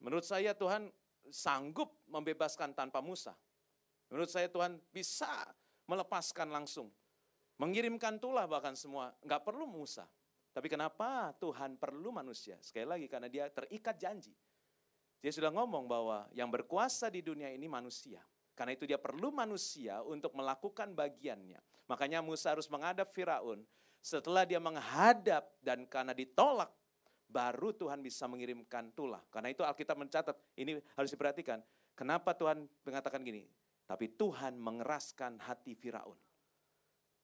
Menurut saya Tuhan sanggup membebaskan tanpa Musa. Menurut saya Tuhan bisa melepaskan langsung. Mengirimkan tulah bahkan semua, nggak perlu Musa. Tapi kenapa Tuhan perlu manusia? Sekali lagi karena dia terikat janji. Dia sudah ngomong bahwa yang berkuasa di dunia ini manusia. Karena itu dia perlu manusia untuk melakukan bagiannya. Makanya Musa harus menghadap Firaun. Setelah dia menghadap dan karena ditolak, baru Tuhan bisa mengirimkan tulah. Karena itu Alkitab mencatat, ini harus diperhatikan. Kenapa Tuhan mengatakan gini? Tapi Tuhan mengeraskan hati Firaun.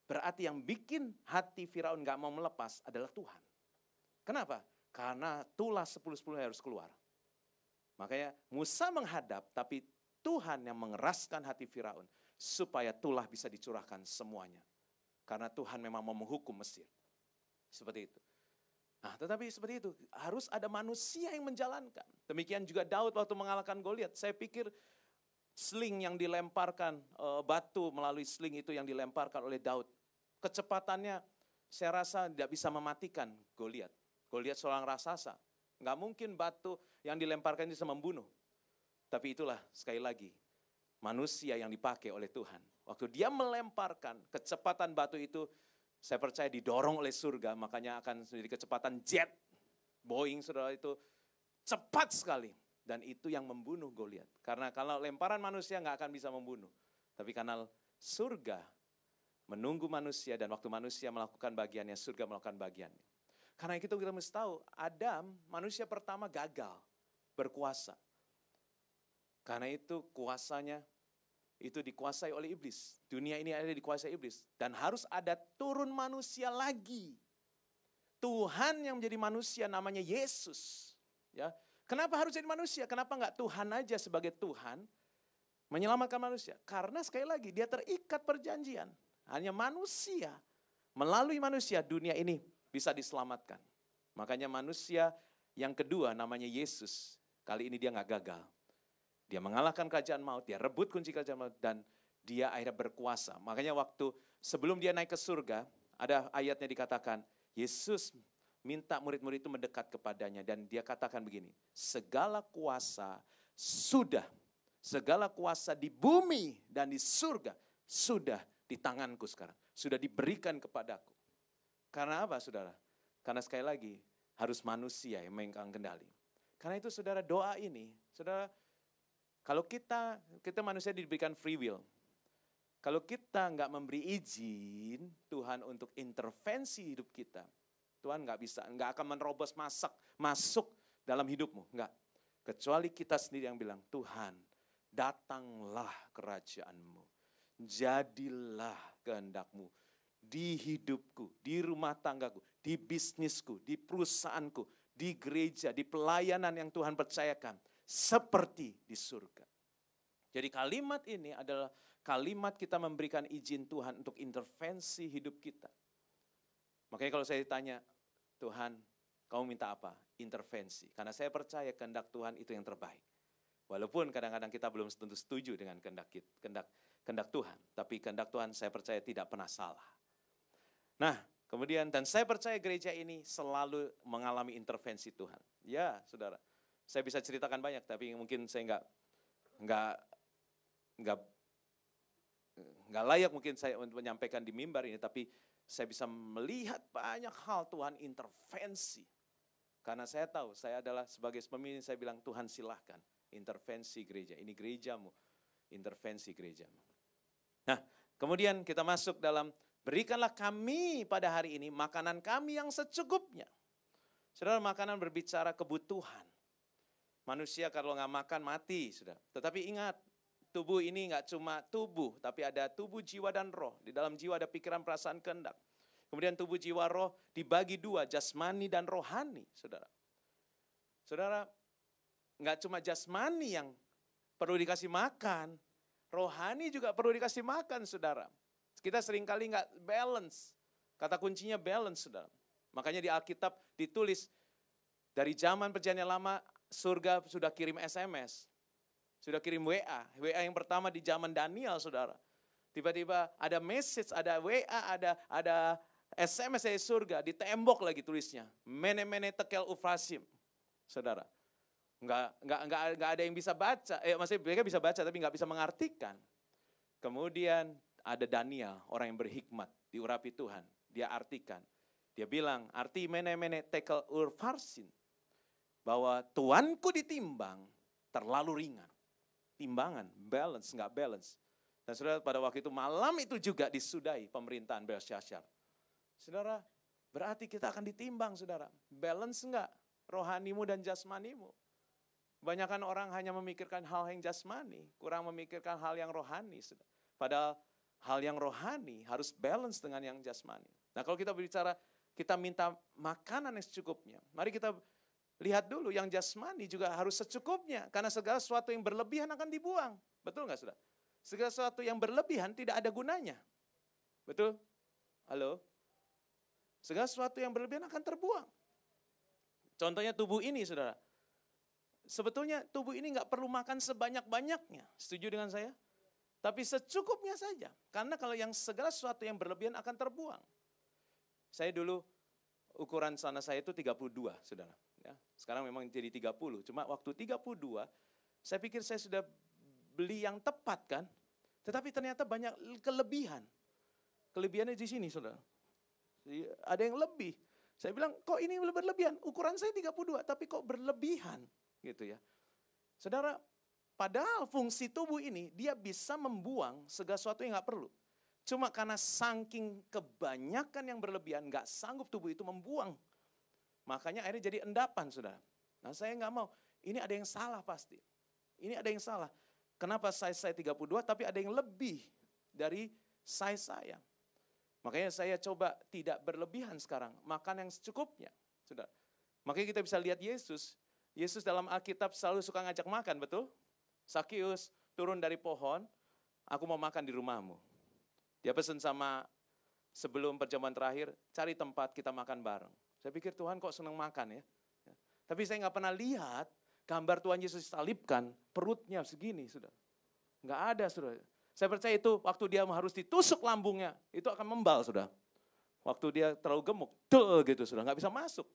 Berarti yang bikin hati Firaun gak mau melepas adalah Tuhan. Kenapa? Karena tulah 10-10 harus keluar. Makanya Musa menghadap, tapi Tuhan yang mengeraskan hati Firaun. Supaya tulah bisa dicurahkan semuanya. Karena Tuhan memang mau menghukum Mesir. Seperti itu. Nah, tetapi seperti itu, harus ada manusia yang menjalankan. Demikian juga Daud waktu mengalahkan Goliat. Saya pikir sling yang dilemparkan, batu melalui sling itu yang dilemparkan oleh Daud. Kecepatannya saya rasa tidak bisa mematikan Goliat. Goliat seorang raksasa. Nggak mungkin batu yang dilemparkan itu bisa membunuh. Tapi itulah sekali lagi, manusia yang dipakai oleh Tuhan. Waktu dia melemparkan kecepatan batu itu, saya percaya didorong oleh surga, makanya akan menjadi kecepatan jet. Boeing saudara itu cepat sekali. Dan itu yang membunuh Goliat. Karena kalau lemparan manusia nggak akan bisa membunuh. Tapi karena surga menunggu manusia dan waktu manusia melakukan bagiannya, surga melakukan bagiannya. Karena itu kita mesti tahu, Adam manusia pertama gagal berkuasa. Karena itu kuasanya itu dikuasai oleh iblis. Dunia ini ada dikuasai iblis. Dan harus ada turun manusia lagi. Tuhan yang menjadi manusia namanya Yesus. Ya. Kenapa harus jadi manusia? Kenapa enggak Tuhan aja sebagai Tuhan menyelamatkan manusia? Karena sekali lagi dia terikat perjanjian. Hanya manusia, melalui manusia dunia ini bisa diselamatkan. Makanya manusia yang kedua namanya Yesus. Kali ini dia enggak gagal. Dia mengalahkan kerajaan maut, dia rebut kunci kerajaan maut dan dia akhirnya berkuasa. Makanya waktu sebelum dia naik ke surga, ada ayatnya dikatakan, Yesus minta murid-murid itu mendekat kepadanya dan dia katakan begini, segala kuasa di bumi dan di surga sudah di tanganku sekarang, sudah diberikan kepadaku. Karena apa saudara? Karena sekali lagi harus manusia yang memegang kendali. Karena itu saudara doa ini, saudara kalau kita manusia diberikan free will. Kalau kita nggak memberi izin Tuhan untuk intervensi hidup kita, Tuhan nggak akan menerobos masuk dalam hidupmu, nggak. Kecuali kita sendiri yang bilang, Tuhan, datanglah kerajaanmu, jadilah kehendakmu di hidupku, di rumah tanggaku, di bisnisku, di perusahaanku, di gereja, di pelayanan yang Tuhan percayakan, seperti di surga. Jadi kalimat ini adalah kalimat kita memberikan izin Tuhan untuk intervensi hidup kita. Makanya kalau saya ditanya, Tuhan, kamu minta apa? Intervensi. Karena saya percaya kehendak Tuhan itu yang terbaik. Walaupun kadang-kadang kita belum tentu setuju dengan kehendak Tuhan. Tapi kehendak Tuhan saya percaya tidak pernah salah. Nah, kemudian dan saya percaya gereja ini selalu mengalami intervensi Tuhan. Ya, saudara. Saya bisa ceritakan banyak, tapi mungkin saya nggak layak mungkin saya untuk menyampaikan di mimbar ini, tapi saya bisa melihat banyak hal Tuhan intervensi. Karena saya tahu, saya adalah sebagai pemimpin, saya bilang Tuhan silahkan intervensi gereja. Ini gerejamu, intervensi gerejamu. Nah, kemudian kita masuk dalam, berikanlah kami pada hari ini makanan kami yang secukupnya. Saudara, makanan berbicara kebutuhan. Manusia kalau nggak makan mati, saudara. Tetapi ingat, tubuh ini nggak cuma tubuh, tapi ada tubuh, jiwa, dan roh. Di dalam jiwa ada pikiran, perasaan, kehendak. Kemudian tubuh, jiwa, roh dibagi dua, jasmani dan rohani, saudara. Saudara, nggak cuma jasmani yang perlu dikasih makan, rohani juga perlu dikasih makan, saudara. Kita seringkali nggak balance. Kata kuncinya balance, saudara. Makanya di Alkitab ditulis, dari zaman perjanjian lama, surga sudah kirim SMS. Sudah kirim WA. WA yang pertama di zaman Daniel, saudara. Tiba-tiba ada message, ada WA, ada SMS dari surga. Di tembok lagi tulisnya. Mene-mene tekel ufrasim. Saudara. Nggak ada yang bisa baca. Maksudnya mereka bisa baca tapi nggak bisa mengartikan. Kemudian ada Daniel, orang yang berhikmat, diurapi Tuhan. Dia artikan. Dia bilang, arti mene-mene tekel ufrasim. Bahwa Tuanku ditimbang terlalu ringan. Timbangan, balance, nggak balance. Dan saudara, pada waktu itu, malam itu juga disudahi pemerintahan Belshazzar. Saudara, berarti kita akan ditimbang, saudara. Balance nggak rohanimu dan jasmanimu? Kebanyakan orang hanya memikirkan hal yang jasmani, kurang memikirkan hal yang rohani. Saudara. Padahal hal yang rohani harus balance dengan yang jasmani. Nah, kalau kita berbicara, kita minta makanan yang secukupnya. Mari kita lihat dulu, yang jasmani juga harus secukupnya. Karena segala sesuatu yang berlebihan akan dibuang. Betul nggak, saudara? Segala sesuatu yang berlebihan tidak ada gunanya. Betul? Halo? Segala sesuatu yang berlebihan akan terbuang. Contohnya tubuh ini, saudara. Sebetulnya tubuh ini nggak perlu makan sebanyak-banyaknya. Setuju dengan saya? Tapi secukupnya saja. Karena kalau yang segala sesuatu yang berlebihan akan terbuang. Saya dulu, ukuran celana saya itu 32, saudara. Ya, sekarang memang jadi 30, cuma waktu 32, saya pikir saya sudah beli yang tepat kan. Tetapi ternyata banyak kelebihan. Kelebihannya di sini, saudara. Ada yang lebih. Saya bilang, kok ini berlebihan? Ukuran saya 32, tapi kok berlebihan? Gitu ya. Saudara, padahal fungsi tubuh ini, dia bisa membuang segala sesuatu yang gak perlu. Cuma karena saking kebanyakan yang berlebihan, gak sanggup tubuh itu membuang. Makanya akhirnya jadi endapan, saudara. Nah, saya nggak mau. Ini ada yang salah pasti. Ini ada yang salah. Kenapa size saya 32 tapi ada yang lebih dari size saya. Makanya saya coba tidak berlebihan sekarang. Makan yang secukupnya, saudara. Makanya kita bisa lihat Yesus. Yesus dalam Alkitab selalu suka ngajak makan, betul? Sakius turun dari pohon, aku mau makan di rumahmu. Dia pesan sama, sebelum perjamuan terakhir, cari tempat kita makan bareng. Saya pikir Tuhan kok senang makan ya. Tapi saya nggak pernah lihat gambar Tuhan Yesus disalibkan, perutnya segini, sudah. Nggak ada, sudah. Saya percaya itu waktu dia harus ditusuk lambungnya, itu akan membal, sudah. Waktu dia terlalu gemuk, gitu, sudah. Nggak bisa masuk.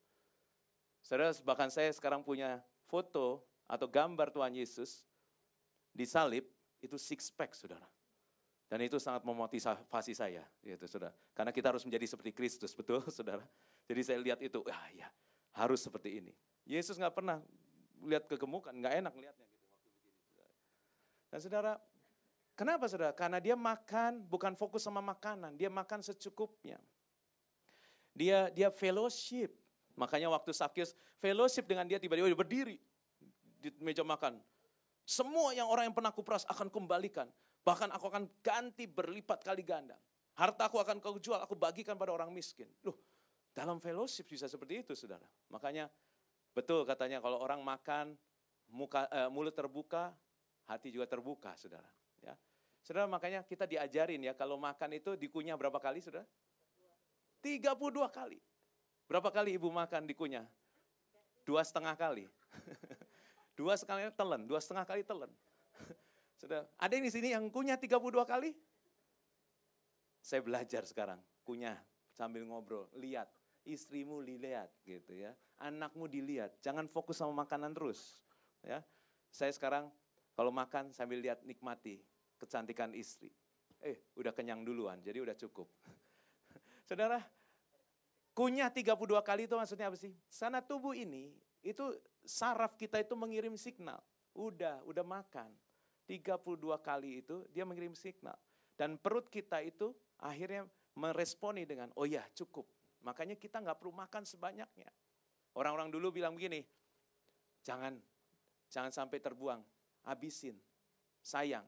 Saudara, bahkan saya sekarang punya foto atau gambar Tuhan Yesus disalib, itu six pack, saudara. Dan itu sangat memotivasi saya, gitu, saudara. Karena kita harus menjadi seperti Kristus, betul, saudara. Jadi saya lihat itu, ya harus seperti ini. Yesus nggak pernah lihat kegemukan, nggak enak lihatnya gitu waktu begini. Saudara. Dan saudara, kenapa saudara? Karena dia makan bukan fokus sama makanan, dia makan secukupnya. Dia fellowship. Makanya waktu Sakius fellowship dengan dia, tiba-tiba dia berdiri di meja makan. Semua yang orang yang pernah kuperas akan kembalikan. Bahkan aku akan ganti berlipat kali ganda. Hartaku akan kau jual, aku bagikan pada orang miskin. Loh, dalam fellowship bisa seperti itu, saudara. Makanya betul katanya kalau orang makan, mulut terbuka, hati juga terbuka, saudara. Ya, saudara, makanya kita diajarin ya, kalau makan itu dikunyah berapa kali, saudara? 32 kali. Berapa kali ibu makan dikunyah? 2,5 kali. 2,5 telan, 2,5 kali telan. Saudara, ada yang di sini yang kunyah 32 kali? Saya belajar sekarang, kunyah sambil ngobrol, lihat. Istrimu dilihat gitu ya, anakmu dilihat, jangan fokus sama makanan terus. Ya, saya sekarang kalau makan sambil lihat nikmati kecantikan istri. Udah kenyang duluan, jadi udah cukup. Saudara, kunyah 32 kali itu maksudnya apa sih? Sana tubuh ini, itu saraf kita itu mengirim signal. Udah makan. 32 kali itu dia mengirim signal. Dan perut kita itu akhirnya meresponi dengan, oh ya cukup. Makanya kita nggak perlu makan sebanyaknya. Orang-orang dulu bilang begini, jangan sampai terbuang, habisin, sayang.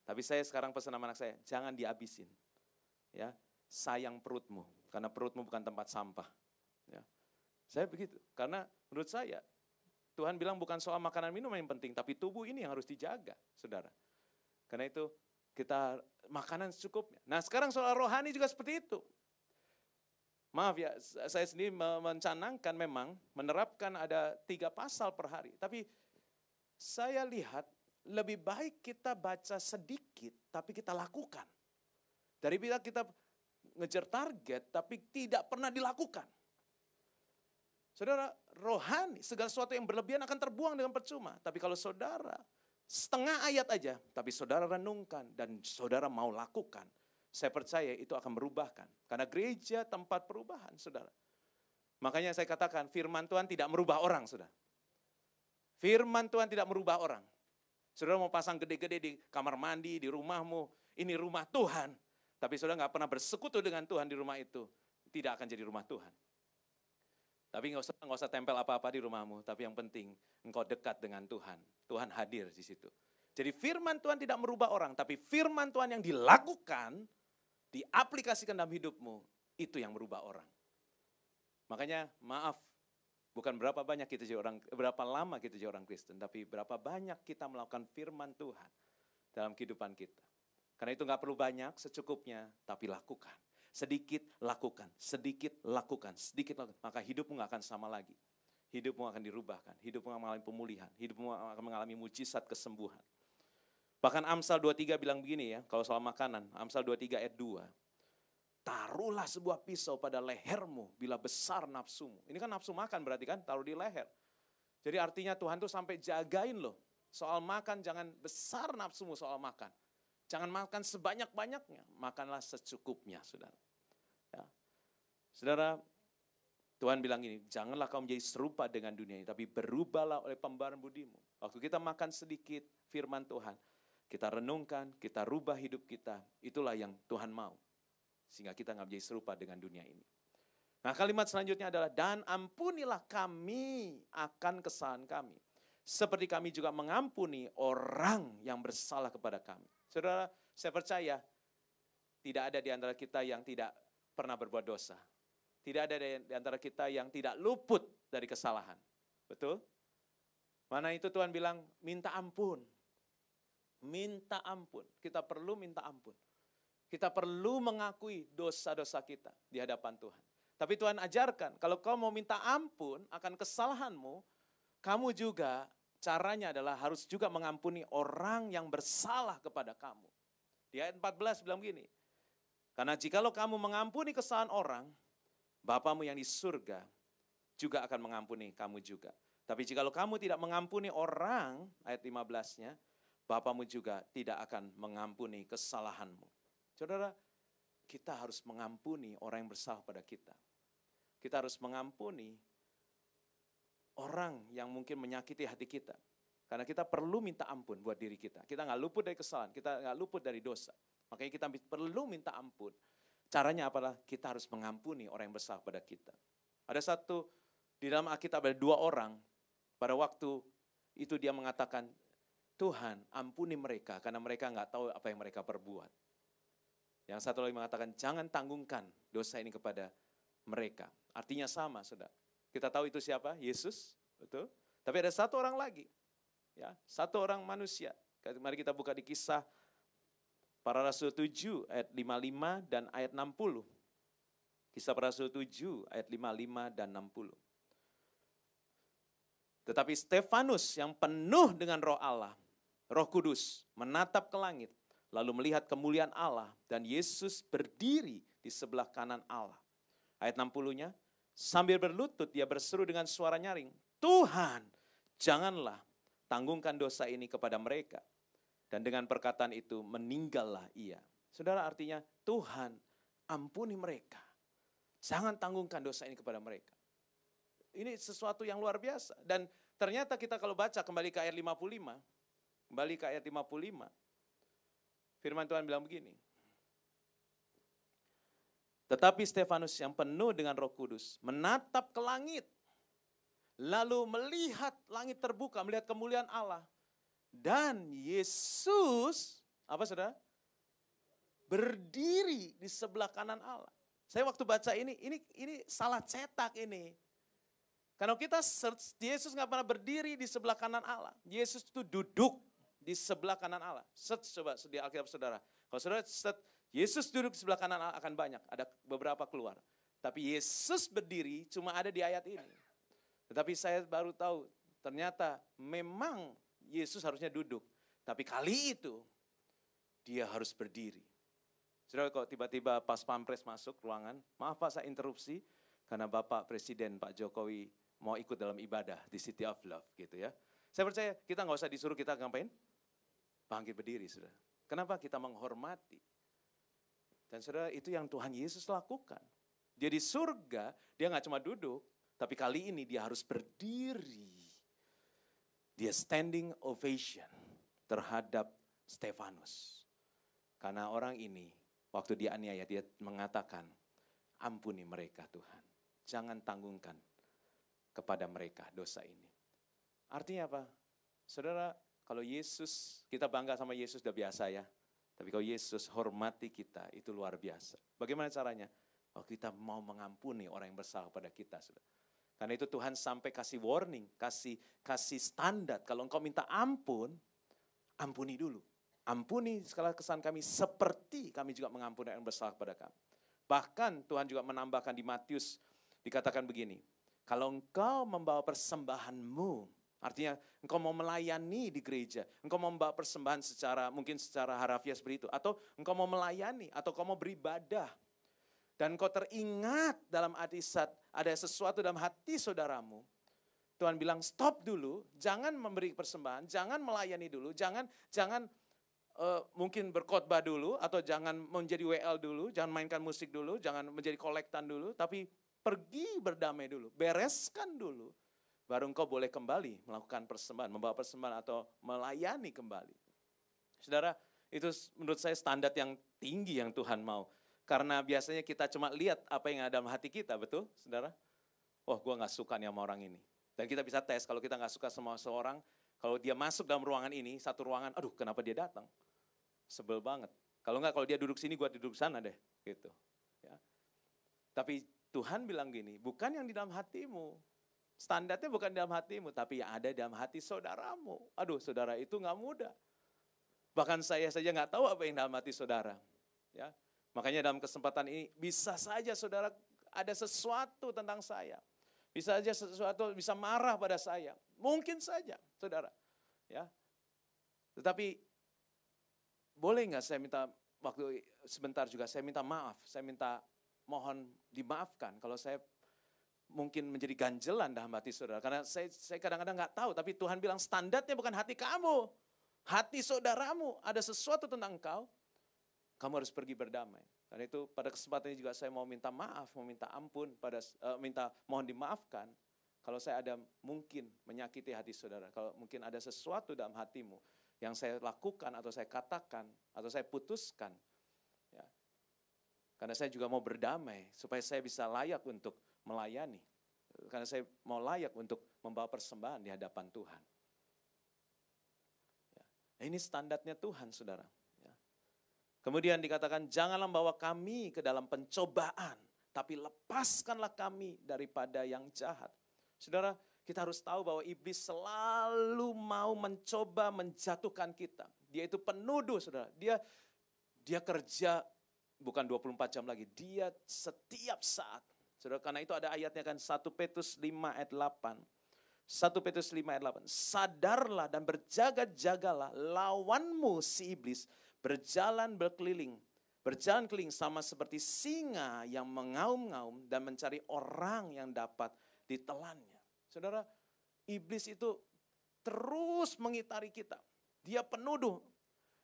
Tapi saya sekarang pesan sama anak saya, jangan dihabisin. Ya, sayang perutmu, karena perutmu bukan tempat sampah. Ya. Saya begitu, karena menurut saya, Tuhan bilang bukan soal makanan minum yang penting, tapi tubuh ini yang harus dijaga, saudara. Karena itu, kita makanan secukupnya. Nah sekarang soal rohani juga seperti itu. Maaf ya, saya sendiri mencanangkan memang, menerapkan ada 3 pasal per hari. Tapi saya lihat, lebih baik kita baca sedikit, tapi kita lakukan. Daripada kita ngejar target, tapi tidak pernah dilakukan. Saudara, rohani, segala sesuatu yang berlebihan akan terbuang dengan percuma. Tapi kalau saudara, setengah ayat aja, tapi saudara renungkan dan saudara mau lakukan, saya percaya itu akan merubahkan. Karena gereja tempat perubahan, saudara. Makanya saya katakan, firman Tuhan tidak merubah orang, saudara. Firman Tuhan tidak merubah orang. Saudara mau pasang gede-gede di kamar mandi, di rumahmu, ini rumah Tuhan. Tapi saudara nggak pernah bersekutu dengan Tuhan di rumah itu, tidak akan jadi rumah Tuhan. Tapi nggak usah tempel apa-apa di rumahmu, tapi yang penting engkau dekat dengan Tuhan. Tuhan hadir di situ. Jadi firman Tuhan tidak merubah orang, tapi firman Tuhan yang dilakukan, diaplikasikan dalam hidupmu, itu yang merubah orang. Makanya maaf, bukan berapa banyak kita jadi orang, berapa lama kita jadi orang Kristen, tapi berapa banyak kita melakukan firman Tuhan dalam kehidupan kita. Karena itu nggak perlu banyak, secukupnya, tapi lakukan. Sedikit lakukan, sedikit lakukan, sedikit lakukan. Maka hidupmu nggak akan sama lagi. Hidupmu akan dirubahkan, hidupmu akan mengalami pemulihan, hidupmu akan mengalami mujizat kesembuhan. Bahkan Amsal 23 bilang begini ya, kalau soal makanan, Amsal 23 ayat 2. Taruhlah sebuah pisau pada lehermu bila besar nafsumu. Ini kan nafsu makan berarti kan, taruh di leher. Jadi artinya Tuhan tuh sampai jagain loh. Soal makan jangan besar nafsumu soal makan. Jangan makan sebanyak-banyaknya, makanlah secukupnya, saudara. Ya. Saudara, Tuhan bilang ini, janganlah kau menjadi serupa dengan dunia ini, tapi berubahlah oleh pembaharuan budimu. Waktu kita makan sedikit firman Tuhan, kita renungkan, kita rubah hidup kita, itulah yang Tuhan mau. Sehingga kita nggak menjadi serupa dengan dunia ini. Nah kalimat selanjutnya adalah, dan ampunilah kami akan kesalahan kami. Seperti kami juga mengampuni orang yang bersalah kepada kami. Saudara, saya percaya tidak ada di antara kita yang tidak pernah berbuat dosa. Tidak ada di antara kita yang tidak luput dari kesalahan. Betul? Mana itu Tuhan bilang, minta ampun. Minta ampun. Kita perlu minta ampun. Kita perlu mengakui dosa-dosa kita di hadapan Tuhan. Tapi Tuhan ajarkan, kalau kau mau minta ampun akan kesalahanmu, kamu juga caranya adalah harus juga mengampuni orang yang bersalah kepada kamu. Di ayat 14 bilang begini, karena jikalau kamu mengampuni kesalahan orang, Bapamu yang di surga juga akan mengampuni kamu juga. Tapi jikalau kamu tidak mengampuni orang, ayat 15-nya, Bapamu juga tidak akan mengampuni kesalahanmu. Saudara, kita harus mengampuni orang yang bersalah pada kita. Kita harus mengampuni orang yang mungkin menyakiti hati kita. Karena kita perlu minta ampun buat diri kita. Kita nggak luput dari kesalahan, kita nggak luput dari dosa. Makanya kita perlu minta ampun. Caranya apalah? Kita harus mengampuni orang yang bersalah pada kita. Ada satu, di dalam Alkitab ada 2 orang, pada waktu itu dia mengatakan, Tuhan ampuni mereka karena mereka nggak tahu apa yang mereka perbuat. Yang satu lagi mengatakan, jangan tanggungkan dosa ini kepada mereka. Artinya sama, saudara. Kita tahu itu siapa? Yesus, betul. Tapi ada satu orang lagi, ya, satu orang manusia. Mari kita buka di Kisah Para Rasul 7 ayat 55 dan ayat 60. Kisah Para Rasul 7 ayat 55 dan 60. Tetapi Stefanus yang penuh dengan Roh Allah, Roh Kudus, menatap ke langit, lalu melihat kemuliaan Allah dan Yesus berdiri di sebelah kanan Allah. Ayat 60-nya, sambil berlutut dia berseru dengan suara nyaring, Tuhan, janganlah tanggungkan dosa ini kepada mereka. Dan dengan perkataan itu meninggallah ia. Saudara, artinya Tuhan ampuni mereka. Jangan tanggungkan dosa ini kepada mereka. Ini sesuatu yang luar biasa. Dan ternyata kita kalau baca kembali ke ayat 55. Kembali ke ayat 55. Firman Tuhan bilang begini. Tetapi Stefanus yang penuh dengan Roh Kudus menatap ke langit. Lalu melihat langit terbuka, melihat kemuliaan Allah. Dan Yesus Apa saudara? Berdiri di sebelah kanan Allah. Saya waktu baca ini salah cetak ini. Karena kita search, Yesus nggak pernah berdiri di sebelah kanan Allah. Yesus itu duduk di sebelah kanan Allah. Search coba di Alkitab saudara. Kalau saudara search, Yesus duduk di sebelah kanan Allah akan banyak. Ada beberapa keluar. Tapi Yesus berdiri cuma ada di ayat ini. Tetapi saya baru tahu ternyata memang Yesus harusnya duduk. Tapi kali itu dia harus berdiri. Saudara, kalau tiba-tiba pas Pampres masuk ruangan, maaf Pak saya interupsi. Karena Bapak Presiden Pak Jokowi mau ikut dalam ibadah di City of Love gitu ya. Saya percaya kita nggak usah disuruh kita ngapain? Bangkit berdiri saudara. Kenapa? Kita menghormati. Dan saudara itu yang Tuhan Yesus lakukan. Dia di surga, dia nggak cuma duduk, tapi kali ini dia harus berdiri. Dia standing ovation terhadap Stefanus. Karena orang ini, waktu dia aniaya, dia mengatakan, ampuni mereka Tuhan. Jangan tanggungkan kepada mereka dosa ini. Artinya apa? Saudara, kalau Yesus, kita bangga sama Yesus udah biasa ya. Tapi kalau Yesus hormati kita, itu luar biasa. Bagaimana caranya? Oh, kita mau mengampuni orang yang bersalah pada kita. Saudara. Karena itu Tuhan sampai kasih warning, kasih standar. Kalau engkau minta ampun, ampuni dulu. Ampuni segala kesalahan kami seperti kami juga mengampuni orang yang bersalah pada kami. Bahkan Tuhan juga menambahkan di Matius, dikatakan begini, kalau engkau membawa persembahanmu, artinya engkau mau melayani di gereja, engkau mau membawa persembahan mungkin secara harafiah seperti itu, atau engkau mau melayani, atau engkau mau beribadah, dan engkau teringat dalam ada sesuatu dalam hati saudaramu, Tuhan bilang stop dulu, jangan memberi persembahan, jangan melayani dulu, jangan mungkin berkhotbah dulu, atau jangan menjadi WL dulu, jangan mainkan musik dulu, jangan menjadi kolektan dulu, tapi pergi berdamai dulu, bereskan dulu, baru engkau boleh kembali melakukan persembahan, membawa persembahan atau melayani kembali. Saudara, itu menurut saya standar yang tinggi yang Tuhan mau. Karena biasanya kita cuma lihat apa yang ada dalam hati kita, betul saudara? Wah, gue gak suka nih sama orang ini. Dan kita bisa tes kalau kita gak suka sama seorang, kalau dia masuk dalam ruangan ini, satu ruangan, aduh kenapa dia datang? Sebel banget. Kalau enggak, kalau dia duduk sini, gue duduk sana deh. Gitu. Ya. Tapi Tuhan bilang gini, bukan yang di dalam hatimu. Standarnya bukan di dalam hatimu, tapi yang ada di dalam hati saudaramu. Aduh, saudara itu gak mudah. Bahkan saya saja gak tahu apa yang dalam hati saudara. Ya. Makanya dalam kesempatan ini, bisa saja saudara ada sesuatu tentang saya. Bisa saja sesuatu bisa marah pada saya. Mungkin saja, saudara. Ya. Tetapi boleh nggak saya minta waktu sebentar juga, saya minta maaf, saya minta mohon dimaafkan kalau saya mungkin menjadi ganjelan dalam hati saudara. Karena saya kadang-kadang nggak tahu, tapi Tuhan bilang standarnya bukan hati kamu, hati saudaramu. Ada sesuatu tentang engkau, kamu harus pergi berdamai. Karena itu pada kesempatan ini juga saya mau minta maaf, mau minta ampun, mohon dimaafkan. Kalau saya ada mungkin menyakiti hati saudara, kalau mungkin ada sesuatu dalam hatimu, yang saya lakukan atau saya katakan atau saya putuskan, ya. Karena saya juga mau berdamai supaya saya bisa layak untuk melayani, karena saya mau layak untuk membawa persembahan di hadapan Tuhan. Ya. Nah, ini standarnya Tuhan, saudara. Ya. Kemudian dikatakan janganlah membawa kami ke dalam pencobaan, tapi lepaskanlah kami daripada yang jahat. Saudara, kita harus tahu bahwa iblis selalu mau mencoba menjatuhkan kita. Dia itu penuduh, saudara. Dia kerja bukan 24 jam lagi. Dia setiap saat. Saudara, karena itu ada ayatnya kan 1 Petrus 5 ayat 8. 1 Petrus 5 ayat 8. Sadarlah dan berjaga-jagalah lawanmu si iblis berjalan keliling sama seperti singa yang mengaum-ngaum dan mencari orang yang dapat ditelannya. Saudara, iblis itu terus mengitari kita. Dia penuduh.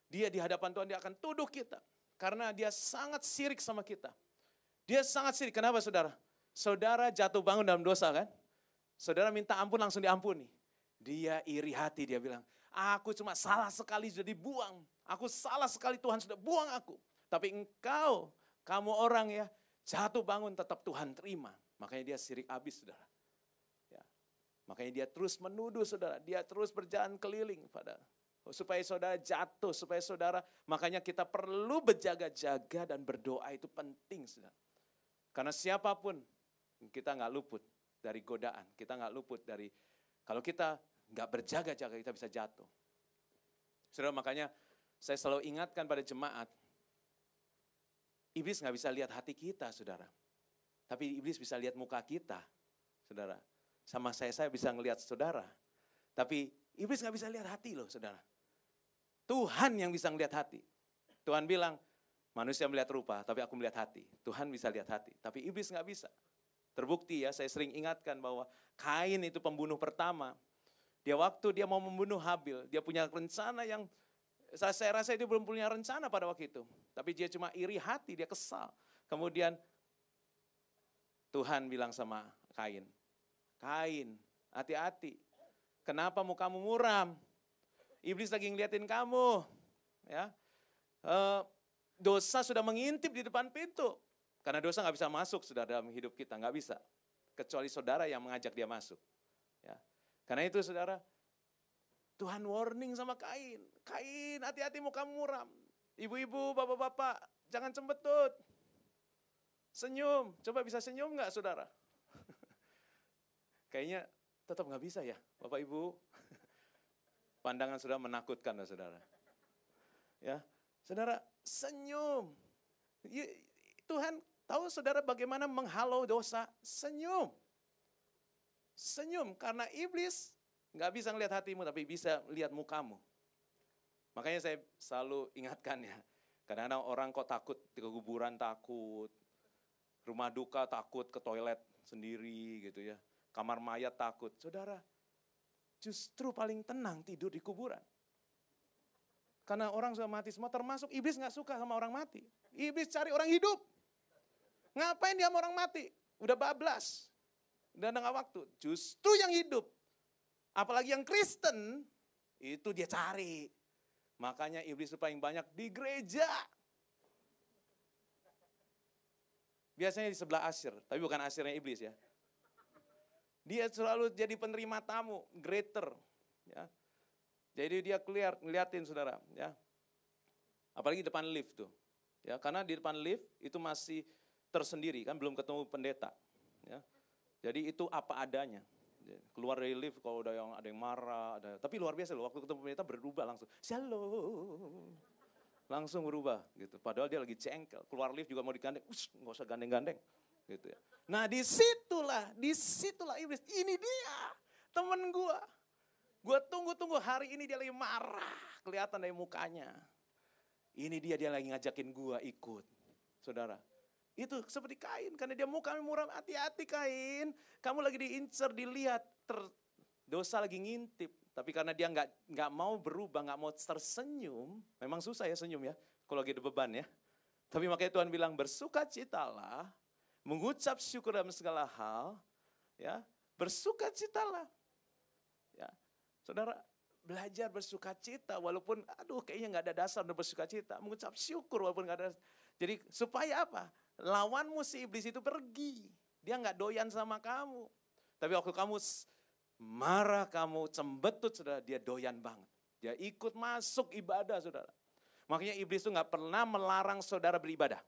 Dia di hadapan Tuhan, dia akan tuduh kita. Karena dia sangat sirik sama kita. Dia sangat sirik. Kenapa saudara? Saudara jatuh bangun dalam dosa kan? Saudara minta ampun langsung diampuni. Dia iri hati, dia bilang, aku cuma salah sekali sudah dibuang. Aku salah sekali Tuhan sudah buang aku. Tapi engkau, kamu orang ya, jatuh bangun tetap Tuhan terima. Makanya dia sirik habis saudara. Makanya dia terus menuduh saudara, dia terus berjalan keliling pada. supaya saudara jatuh, supaya saudara, makanya kita perlu berjaga-jaga dan berdoa itu penting, saudara. Karena siapapun, kita nggak luput dari godaan, kita nggak luput dari, kalau kita nggak berjaga-jaga, kita bisa jatuh. Saudara, makanya saya selalu ingatkan pada jemaat, iblis nggak bisa lihat hati kita, saudara. Tapi iblis bisa lihat muka kita, saudara. Sama saya bisa ngelihat saudara. Tapi iblis nggak bisa lihat hati loh, saudara. Tuhan yang bisa ngelihat hati. Tuhan bilang, manusia melihat rupa, tapi aku melihat hati. Tuhan bisa lihat hati, tapi iblis nggak bisa. Terbukti ya, saya sering ingatkan bahwa Kain itu pembunuh pertama. Waktu dia mau membunuh Habil, dia punya rencana yang, saya rasa dia belum punya rencana pada waktu itu. Tapi dia cuma iri hati, dia kesal. Kemudian Tuhan bilang sama Kain, Kain, hati-hati. Kenapa mukamu muram? Iblis lagi ngeliatin kamu. Ya, dosa sudah mengintip di depan pintu. Karena dosa nggak bisa masuk sudah dalam hidup kita, nggak bisa. Kecuali saudara yang mengajak dia masuk. Ya. Karena itu saudara, Tuhan warning sama Kain. Kain, hati-hati mukamu muram. Ibu-ibu, bapak-bapak, jangan cembetut. Senyum, coba bisa senyum nggak saudara? Kayaknya tetap nggak bisa ya, Bapak Ibu. Pandangan saudara menakutkan loh saudara. Ya, saudara senyum. Tuhan tahu saudara bagaimana menghalau dosa, senyum. Senyum, karena iblis nggak bisa ngelihat hatimu, tapi bisa lihat mukamu. Makanya saya selalu ingatkan ya, kadang-kadang orang kok takut di kuburan, takut. Rumah duka takut ke toilet sendiri gitu ya. Kamar mayat takut. Saudara, justru paling tenang tidur di kuburan. Karena orang sudah mati semua, termasuk iblis gak suka sama orang mati. Iblis cari orang hidup. Ngapain dia sama orang mati? Udah bablas. Udah gak waktu. Justru yang hidup. Apalagi yang Kristen, itu dia cari. Makanya iblis itu paling banyak di gereja. Biasanya di sebelah Asyir, tapi bukan Asyirnya iblis ya. Dia selalu jadi penerima tamu, greeter. Ya. Jadi dia ngeliatin saudara. Ya. Apalagi di depan lift tuh. Ya, karena di depan lift itu masih tersendiri, kan belum ketemu pendeta. Ya. Jadi itu apa adanya. Keluar dari lift kalau ada yang marah. Tapi luar biasa loh, waktu ketemu pendeta berubah langsung. Shalom. Langsung berubah gitu. Padahal dia lagi cengkel. Keluar lift juga mau digandeng. Nggak usah gandeng-gandeng. Gitu ya. Nah disitulah iblis. Ini dia temen gua. Gua tunggu-tunggu hari ini dia lagi marah. Kelihatan dari mukanya. Ini dia lagi ngajakin gua ikut. Saudara. Itu seperti Kain. Karena dia muka muram. Hati-hati Kain. Kamu lagi diincer, dilihat. Dosa lagi ngintip. Tapi karena dia nggak mau berubah, nggak mau tersenyum, memang susah ya senyum ya, kalau lagi ada beban ya. Tapi makanya Tuhan bilang bersukacitalah, mengucap syukur dalam segala hal, ya bersukacitalah. Ya, saudara belajar bersukacita, walaupun kayaknya nggak ada dasar untuk bersukacita, mengucap syukur walaupun nggak ada. Jadi supaya apa? Lawanmu si iblis itu pergi, dia nggak doyan sama kamu. Tapi waktu kamu marah, kamu cembetut, saudara, dia doyan banget. Dia ikut masuk ibadah, saudara. Makanya iblis itu gak pernah melarang saudara beribadah.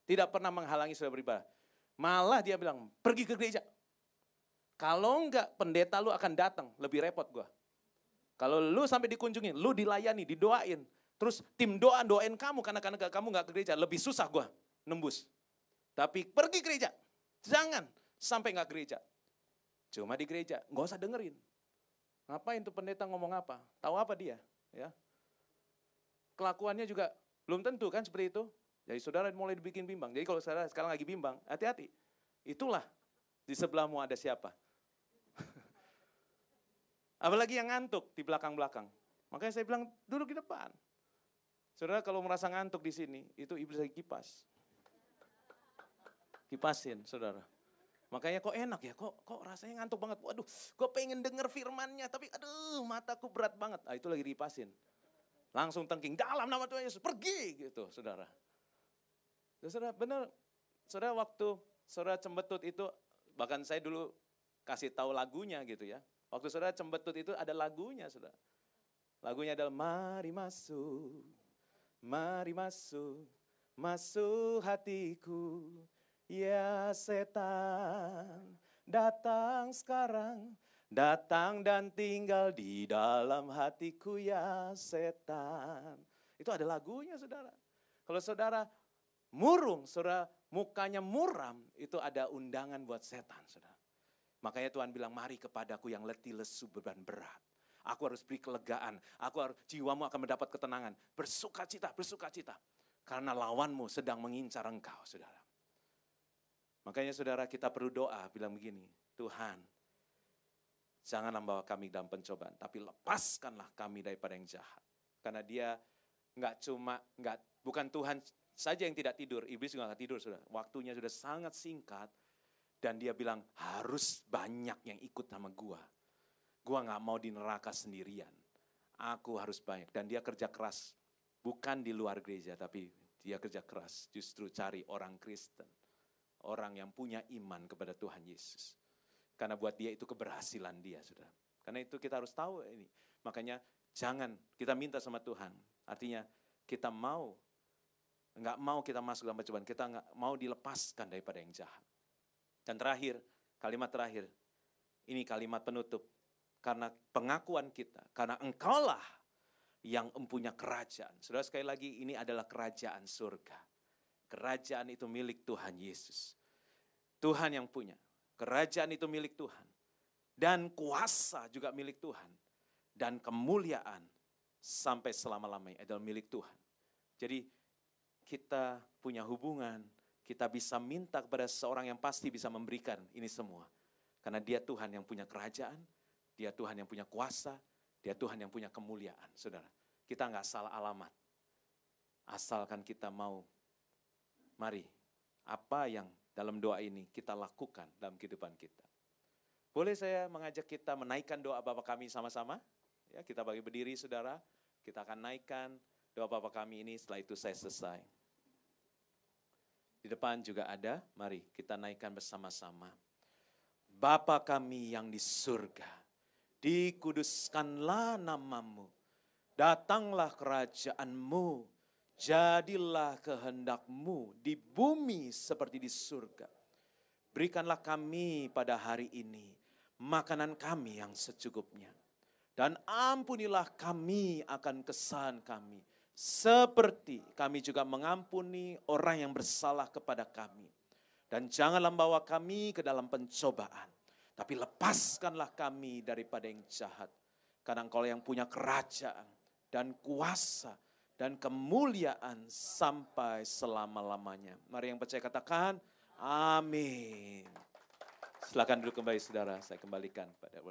Tidak pernah menghalangi saudara beribadah. Malah dia bilang, pergi ke gereja. Kalau enggak, pendeta lu akan datang, lebih repot gua. Kalau lu sampai dikunjungin, lu dilayani, didoain. Terus tim doain kamu, karena kamu gak ke gereja, lebih susah gua nembus. Tapi pergi gereja, jangan sampai gak gereja. Cuma di gereja, nggak usah dengerin. Ngapain tuh pendeta ngomong apa? Tahu apa dia? Ya. Kelakuannya juga belum tentu kan seperti itu. Jadi saudara mulai dibikin bimbang. Jadi kalau saudara sekarang lagi bimbang, hati-hati. Itulah di sebelahmu ada siapa. Apalagi yang ngantuk di belakang-belakang. Makanya saya bilang duduk di depan. Saudara kalau merasa ngantuk di sini, itu iblis lagi kipas. Kipasin saudara. Makanya kok enak ya, kok rasanya ngantuk banget. Waduh, gue pengen denger firmannya, tapi mataku berat banget. Itu lagi dipasin. Langsung tengking, dalam nama Tuhan Yesus, pergi gitu saudara. Saudara benar, saudara waktu saudara cembetut itu, bahkan saya dulu kasih tahu lagunya gitu ya. Waktu saudara cembetut itu ada lagunya saudara. Lagunya adalah mari masuk, masuk hatiku. Ya setan, datang sekarang, datang dan tinggal di dalam hatiku ya setan. Itu ada lagunya saudara. Kalau saudara murung, saudara mukanya muram, itu ada undangan buat setan saudara. Makanya Tuhan bilang, mari kepadaku yang letih, lesu, beban berat. Aku harus beri kelegaan, jiwamu akan mendapat ketenangan. Bersukacita. Karena lawanmu sedang mengincar engkau saudara. Makanya saudara kita perlu doa, bilang begini, Tuhan, janganlah bawa kami dalam pencobaan, tapi lepaskanlah kami daripada yang jahat. Karena dia bukan Tuhan saja yang tidak tidur, iblis juga nggak tidur saudara. Waktunya sudah sangat singkat, dan dia bilang harus banyak yang ikut sama gua. Gua nggak mau di neraka sendirian. Aku harus banyak. Dan dia kerja keras, bukan di luar gereja, tapi dia kerja keras justru cari orang Kristen. Orang yang punya iman kepada Tuhan Yesus. Karena buat dia itu keberhasilan dia, saudara. Karena itu kita harus tahu ini. Makanya jangan kita minta sama Tuhan. Artinya kita nggak mau kita masuk dalam pencobaan. Kita nggak mau dilepaskan daripada yang jahat. Dan terakhir, kalimat terakhir. Ini kalimat penutup. Karena pengakuan kita. Karena engkaulah yang mempunyai kerajaan. Saudara, sekali lagi ini adalah kerajaan surga. Kerajaan itu milik Tuhan Yesus. Tuhan yang punya. Kerajaan itu milik Tuhan. Dan kuasa juga milik Tuhan. Dan kemuliaan sampai selama-lamanya adalah milik Tuhan. Jadi kita punya hubungan, kita bisa minta kepada seseorang yang pasti bisa memberikan ini semua. Karena dia Tuhan yang punya kerajaan, dia Tuhan yang punya kuasa, dia Tuhan yang punya kemuliaan. Saudara, kita nggak salah alamat. Asalkan kita mau. Mari, apa yang dalam doa ini kita lakukan dalam kehidupan kita. Boleh saya mengajak kita menaikkan doa Bapa kami sama-sama? Ya, kita bagi berdiri saudara, kita akan naikkan doa Bapa kami ini, setelah itu saya selesai. Di depan juga ada, mari kita naikkan bersama-sama. Bapa kami yang di surga, dikuduskanlah namamu, datanglah kerajaanmu, jadilah kehendak-Mu di bumi seperti di surga. Berikanlah kami pada hari ini makanan kami yang secukupnya. Dan ampunilah kami akan kesalahan kami. Seperti kami juga mengampuni orang yang bersalah kepada kami. Dan janganlah bawa kami ke dalam pencobaan. Tapi lepaskanlah kami daripada yang jahat. Karena Engkau yang punya kerajaan dan kuasa dan kemuliaan sampai selama-lamanya. Mari yang percaya katakan, amin. Silakan duduk kembali saudara, saya kembalikan pada